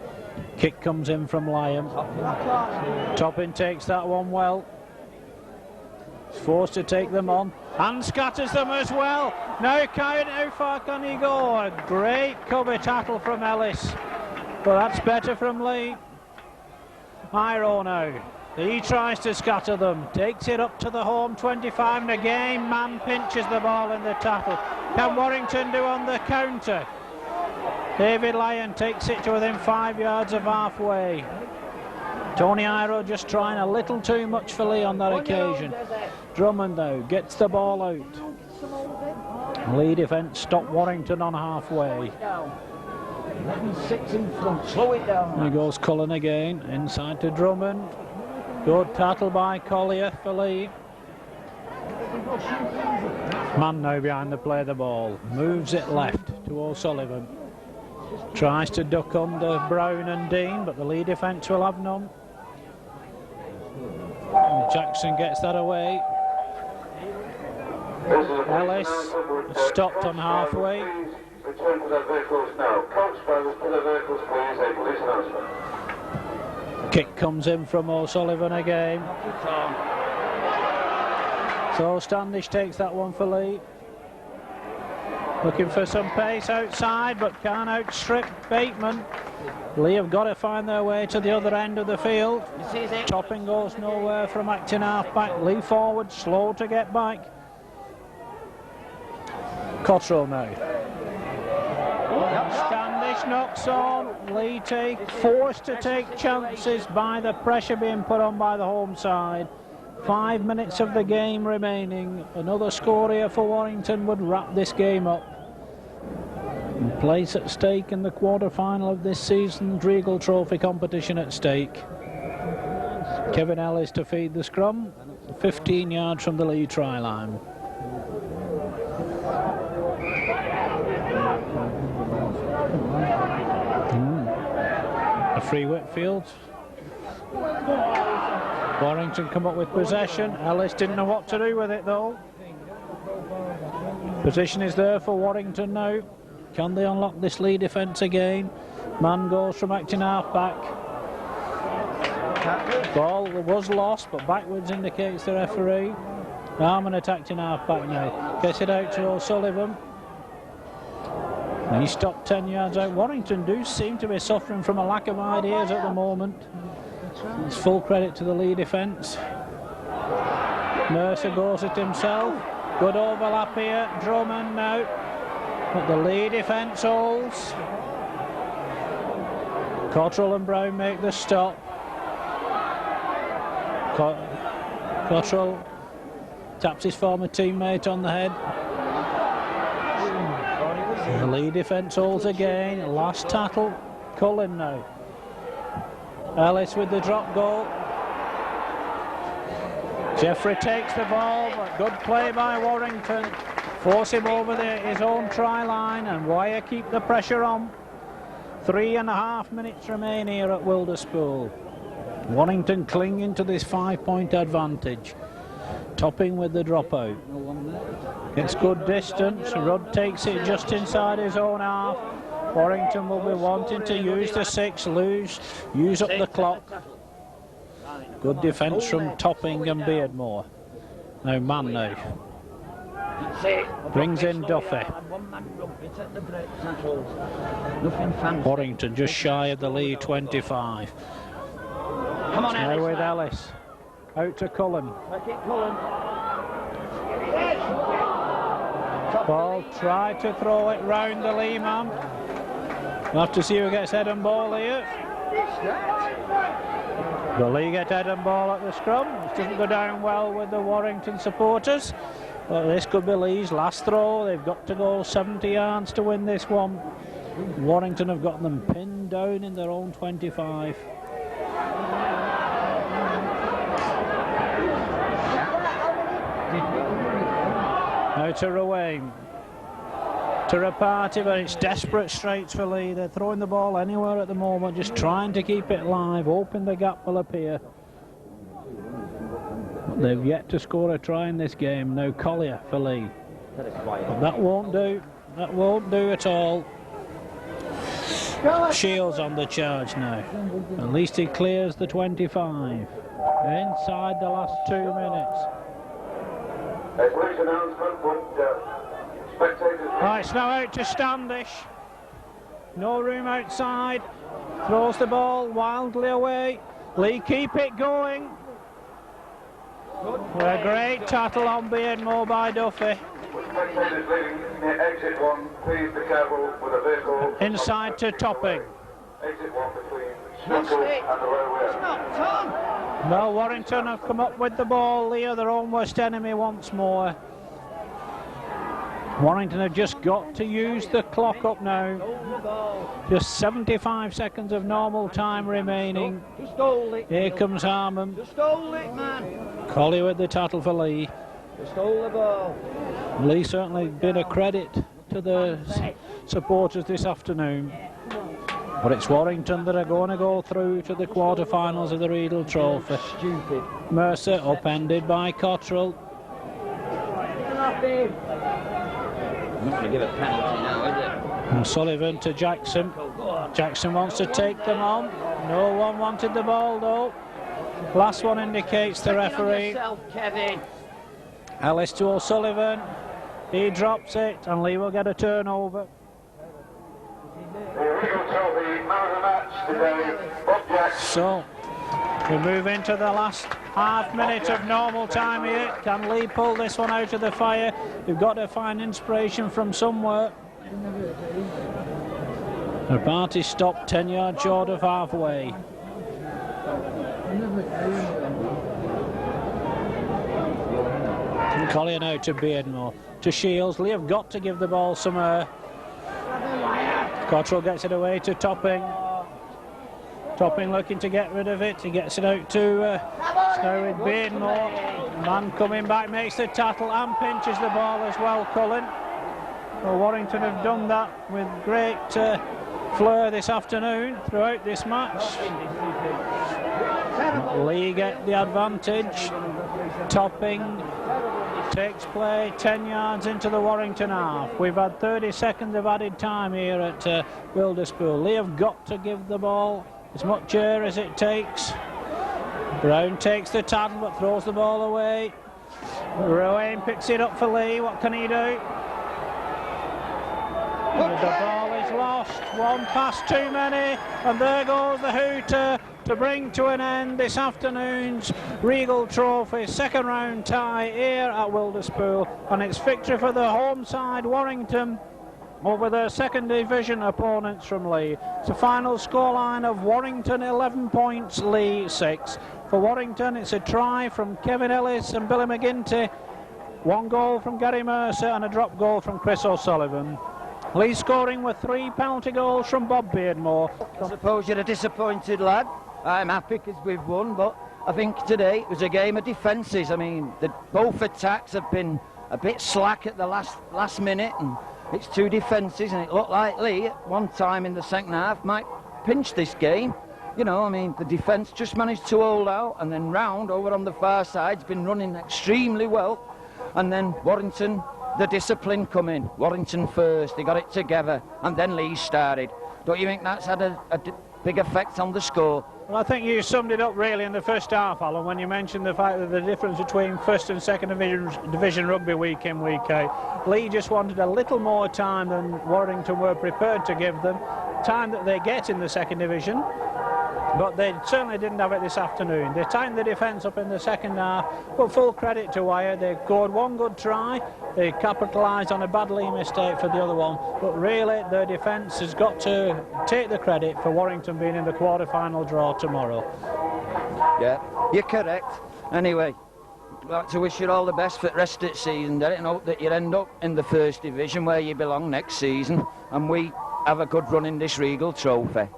Kick comes in from Lyon. Toppin takes that one well. He's forced to take them on and scatters them as well. Now Kyan, how far can he go? A great cover tackle from Ellis, but that's better from Leigh. Iro now. He tries to scatter them, takes it up to the home 25, and again Mann pinches the ball in the tackle. Can Warrington do on the counter? David Lyon takes it to within 5 yards of halfway. Tony Iro just trying a little too much for Leigh on that occasion. Drummond though gets the ball out. Leigh defence stopped Warrington on halfway. 11-6 in front, slow it down. There goes Cullen again, inside to Drummond. Good tackle by Collier for Leigh. Mann now behind the play the ball. Moves it left to O'Sullivan. Tries to duck under Brown and Dean, but the Leigh defence will have none. And Jackson gets that away. Ellis stopped on halfway. Return to their vehicles now. Coach drivers to their vehicles, please. A police announcement. Kick comes in from O'Sullivan again. So Standish takes that one for Leigh. Looking for some pace outside, but can't outstrip Bateman. Leigh have got to find their way to the other end of the field. Topping goes nowhere from acting half-back. Leigh forward, slow to get back. Cottrell now. Standish knocks on. Leigh forced to take chances by the pressure being put on by the home side. 5 minutes of the game remaining. Another score here for Warrington would wrap this game up. And place at stake in the quarter-final of this season's Regal Trophy competition at stake. Kevin Ellis to feed the scrum, 15 yards from the Leigh try line. A free Whitfield. Warrington come up with possession. Ellis didn't know what to do with it though. Position is there for Warrington now. Can they unlock this Leigh defence again? Mann goes from acting half-back. Ball was lost, but backwards indicates the referee. Harmon attacked in half-back now. Gets it out to O'Sullivan. And he stopped 10 yards out. Warrington do seem to be suffering from a lack of ideas at the moment. It's full credit to the Leigh defence. Mercer goes it himself. Good overlap here. Drummond now. But the Leigh defence holds. Cottrell and Brown make the stop. Cottrell taps his former teammate on the head. The Leigh defence holds again. Last tattle. Cullen now. Ellis with the drop goal. Jeffrey takes the ball, but good play by Warrington. Force him over his own try line, and Wire keep the pressure on. 3.5 minutes remain here at Wilderspool. Warrington clinging to this 5-point advantage. Topping with the dropout. It's good distance. Rudd takes it just inside his own half. Warrington will be wanting to use the 6, use up the clock. Good defence from Topping and Beardmore. Now man now. Brings in Duffy. Warrington just shy of the Leigh 25. Come on, now with Ellis. Out to Cullen. Ball, try to throw it round the Leigh man. We'll have to see who gets head and ball here. The Leigh get head and ball at the scrum. It doesn't go down well with the Warrington supporters. But this could be Leigh's last throw. They've got to go 70 yards to win this one. Warrington have got them pinned down in their own 25. Now to Ruane. To Rapati, but it's desperate straits for Leigh. They're throwing the ball anywhere at the moment, just trying to keep it live, hoping the gap will appear. But they've yet to score a try in this game. Now Collier for Leigh. But that won't do. That won't do at all. Shields on the charge now. At least he clears the 25. Inside the last 2 minutes. Police announcement, would spectators... Right, it's now out to Standish. No room outside. Throws the ball wildly away. Leigh keep it going. A great tattle on Beardmore by Duffy. Spectators leaving near exit 1, please be careful with a vehicle. Inside to Topping. Exit 1 between Scuttle and the railway. No, Warrington have come up with the ball. Leigh are their own worst enemy once more. Warrington have just got to use the clock up now. Just 75 seconds of normal time remaining. Here comes Harmon. Colley with the tattle for Leigh. Leigh certainly been a credit to the supporters this afternoon. But it's Warrington that are going to go through to the quarter-finals of the Riedel Trophy. Mercer upended by Cottrell. Not going to give a penalty now, is it? And Sullivan to Jackson. Jackson wants to take them on. No one wanted the ball though. Last one indicates the referee. Yourself, Kevin. Ellis to O'Sullivan. He drops it and Leigh will get a turnover. So we move into the last half minute of normal time here. Can Leigh pull this one out of the fire? You've got to find inspiration from somewhere. The party stopped 10 yards short of halfway. Collier now to Beardmore. To Shields. Leigh have got to give the ball some air. Cottrell gets it away to Topping. Topping looking to get rid of it. He gets it out to Snow with Beardmore. Man coming back, makes the tackle and pinches the ball as well, Cullen. Well, Warrington have done that with great flair this afternoon throughout this match. Leigh get the advantage. Topping takes play 10 yards into the Warrington half. We've had 30 seconds of added time here at Wilderspool. Leigh have got to give the ball as much air as it takes. Brown takes the tackle but throws the ball away. Ruane picks it up for Leigh. What can he do? The ball is lost. One pass too many, and there goes the hooter to bring to an end this afternoon's Riedel Trophy second round tie here at Wilderspool, and it's victory for the home side Warrington over their second division opponents from Leigh. It's a final scoreline of Warrington 11 points, Leigh 6. For Warrington it's a try from Kevin Ellis and Billy McGinty, 1 goal from Gary Mercer and a drop goal from Chris O'Sullivan. Leigh scoring with 3 penalty goals from Bob Beardmore. I suppose you're a disappointed lad. I'm happy because we've won, but I think today it was a game of defences. I mean, both attacks have been a bit slack at the last minute, and it's 2 defences, and it looked like Leigh at one time in the second half might pinch this game. You know, I mean, the defence just managed to hold out, and then Round over on the far side's been running extremely well, and then Warrington, the discipline come in. Warrington first, they got it together, and then Leigh started. Don't you think that's had a big effect on the score? Well, I think you summed it up really in the first half, Alan, when you mentioned the fact that the difference between first and second division rugby week in, week out. Leigh just wanted a little more time than Warrington were prepared to give them, time that they get in the second division. But they certainly didn't have it this afternoon. They tightened the defence up in the second half, but full credit to Wire. They scored 1 good try. They capitalised on a bad Leigh mistake for the other one. But really, their defence has got to take the credit for Warrington being in the quarter-final draw tomorrow. Yeah, you're correct. Anyway, I'd like to wish you all the best for the rest of the season, Derek, and hope that you end up in the first division where you belong next season, and we have a good run in this Regal Trophy.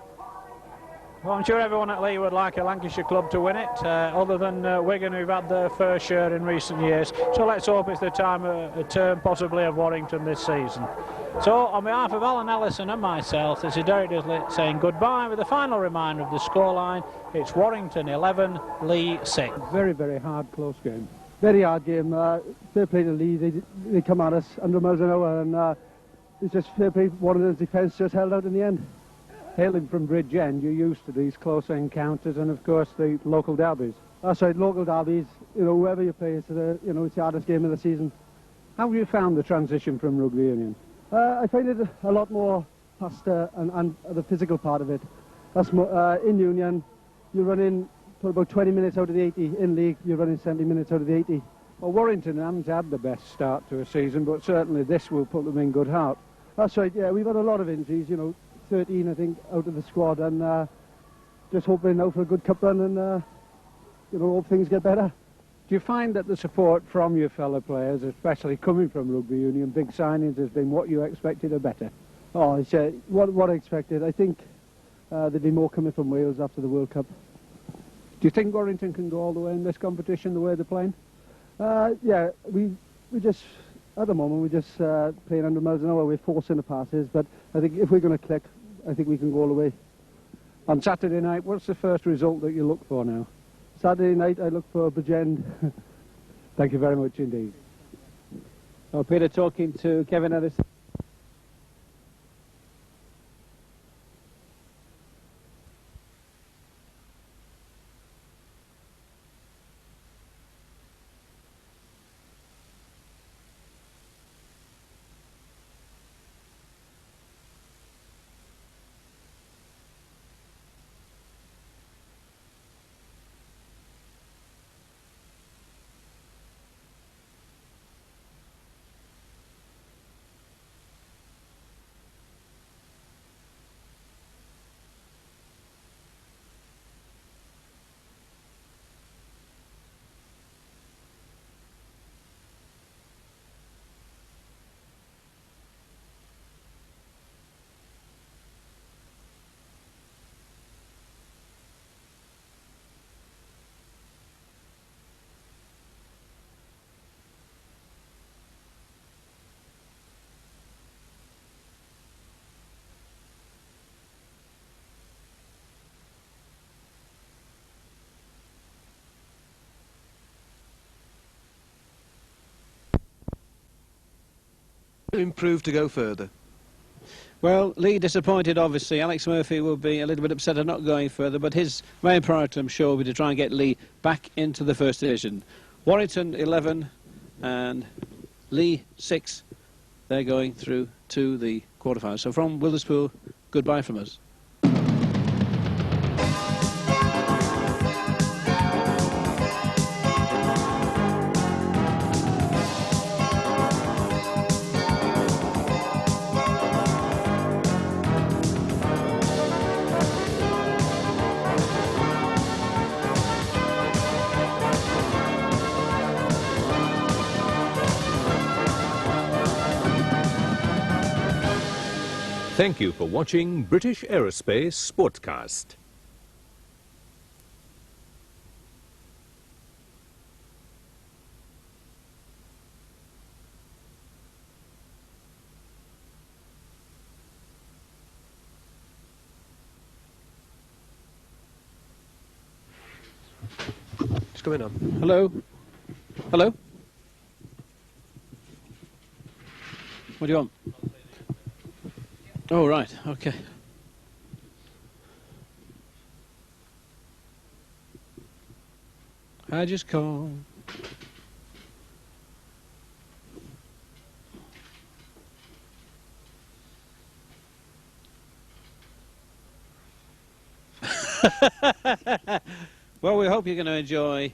Well, I'm sure everyone at Leigh would like a Lancashire club to win it, other than Wigan, who've had their fair share in recent years. So let's hope it's the time, a turn possibly of Warrington this season. So on behalf of Alan Ellison and myself, this is Derek Dislett saying goodbye with a final reminder of the scoreline. It's Warrington 11, Leigh 6. Very, very hard, close game. Very hard game. Fair play to Leigh. They come at us 100 miles an hour, and it's just fair play. Warrington's defence just held out in the end. Hailing from Bridgend, you're used to these close encounters, and of course the local derbies. That's right, local derbies. You know, whoever you play, it's the hardest game of the season. How have you found the transition from rugby union? I find it a lot more faster and the physical part of it. That's more, in union, you're running for about 20 minutes out of the 80. In league, you're running 70 minutes out of the 80. Well, Warrington haven't had the best start to a season, but certainly this will put them in good heart. That's right, yeah, we've had a lot of injuries, you know, 13, I think, out of the squad, and just hoping now for a good cup run, and you know, hope things get better. Do you find that the support from your fellow players, especially coming from rugby union, big signings, has been what you expected or better? Oh, it's what I expected. I think there'd be more coming from Wales after the World Cup. Do you think Warrington can go all the way in this competition, the way they're playing? Yeah, we just, at the moment, we're just playing 100 miles an hour. We're forcing the passes, but I think if we're going to click, I think we can go all the way. On Saturday night, what's the first result that you look for now? Saturday night, I look for Bridgend. Thank you very much indeed. Oh, Peter talking to Kevin Ellis. Improve to go further. Well, Leigh disappointed, obviously. Alex Murphy will be a little bit upset at not going further, but his main priority, I'm sure, will be to try and get Leigh back into the first division. Warrington 11 and Leigh 6. They're going through to the quarterfinals. So from Witherspool, goodbye from us. Thank you for watching British Aerospace Sportcast. What's going on? Hello? Hello? What do you want? Oh, right, okay. I just call. Well, we hope you're going to enjoy.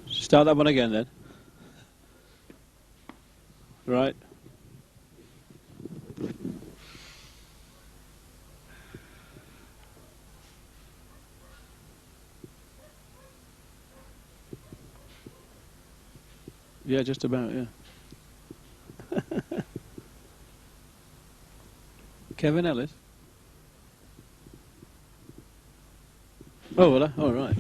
Start that one again then. Right. Yeah, just about, yeah. Kevin Ellis? Oh, well, all right.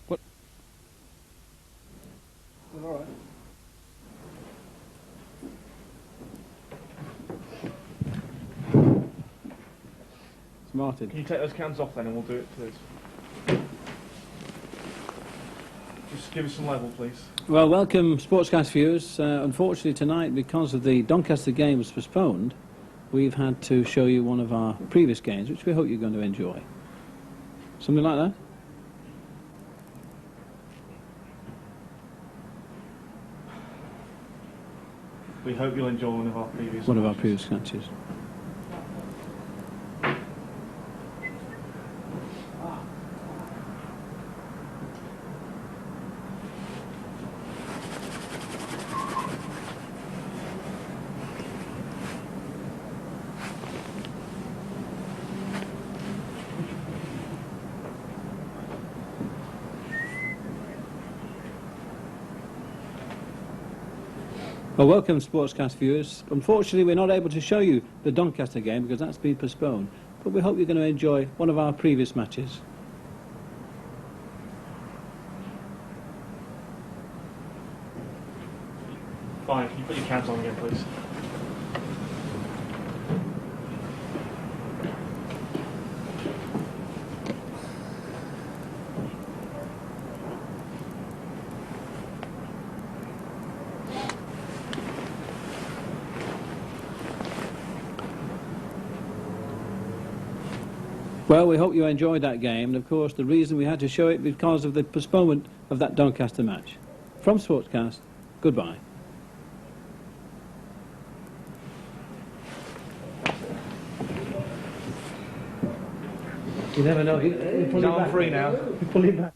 What? All right. It's Martin. Can you take those cans off then and we'll do it, please? Just give us some level, please. Well, welcome, Sportscast viewers. Unfortunately tonight, because of the Doncaster game was postponed, we've had to show you one of our previous games, which we hope you're going to enjoy. Something like that? We hope you'll enjoy one of our previous matches. Well, welcome, Sportscast viewers. Unfortunately, we're not able to show you the Doncaster game because that's been postponed, but we hope you're going to enjoy one of our previous matches. Fine, can you put your cans on again, please? Well, we hope you enjoyed that game, and of course the reason we had to show it because of the postponement of that Doncaster match. From Sportscast, goodbye. You never know. You pull it back. I'm free now. You pull it back.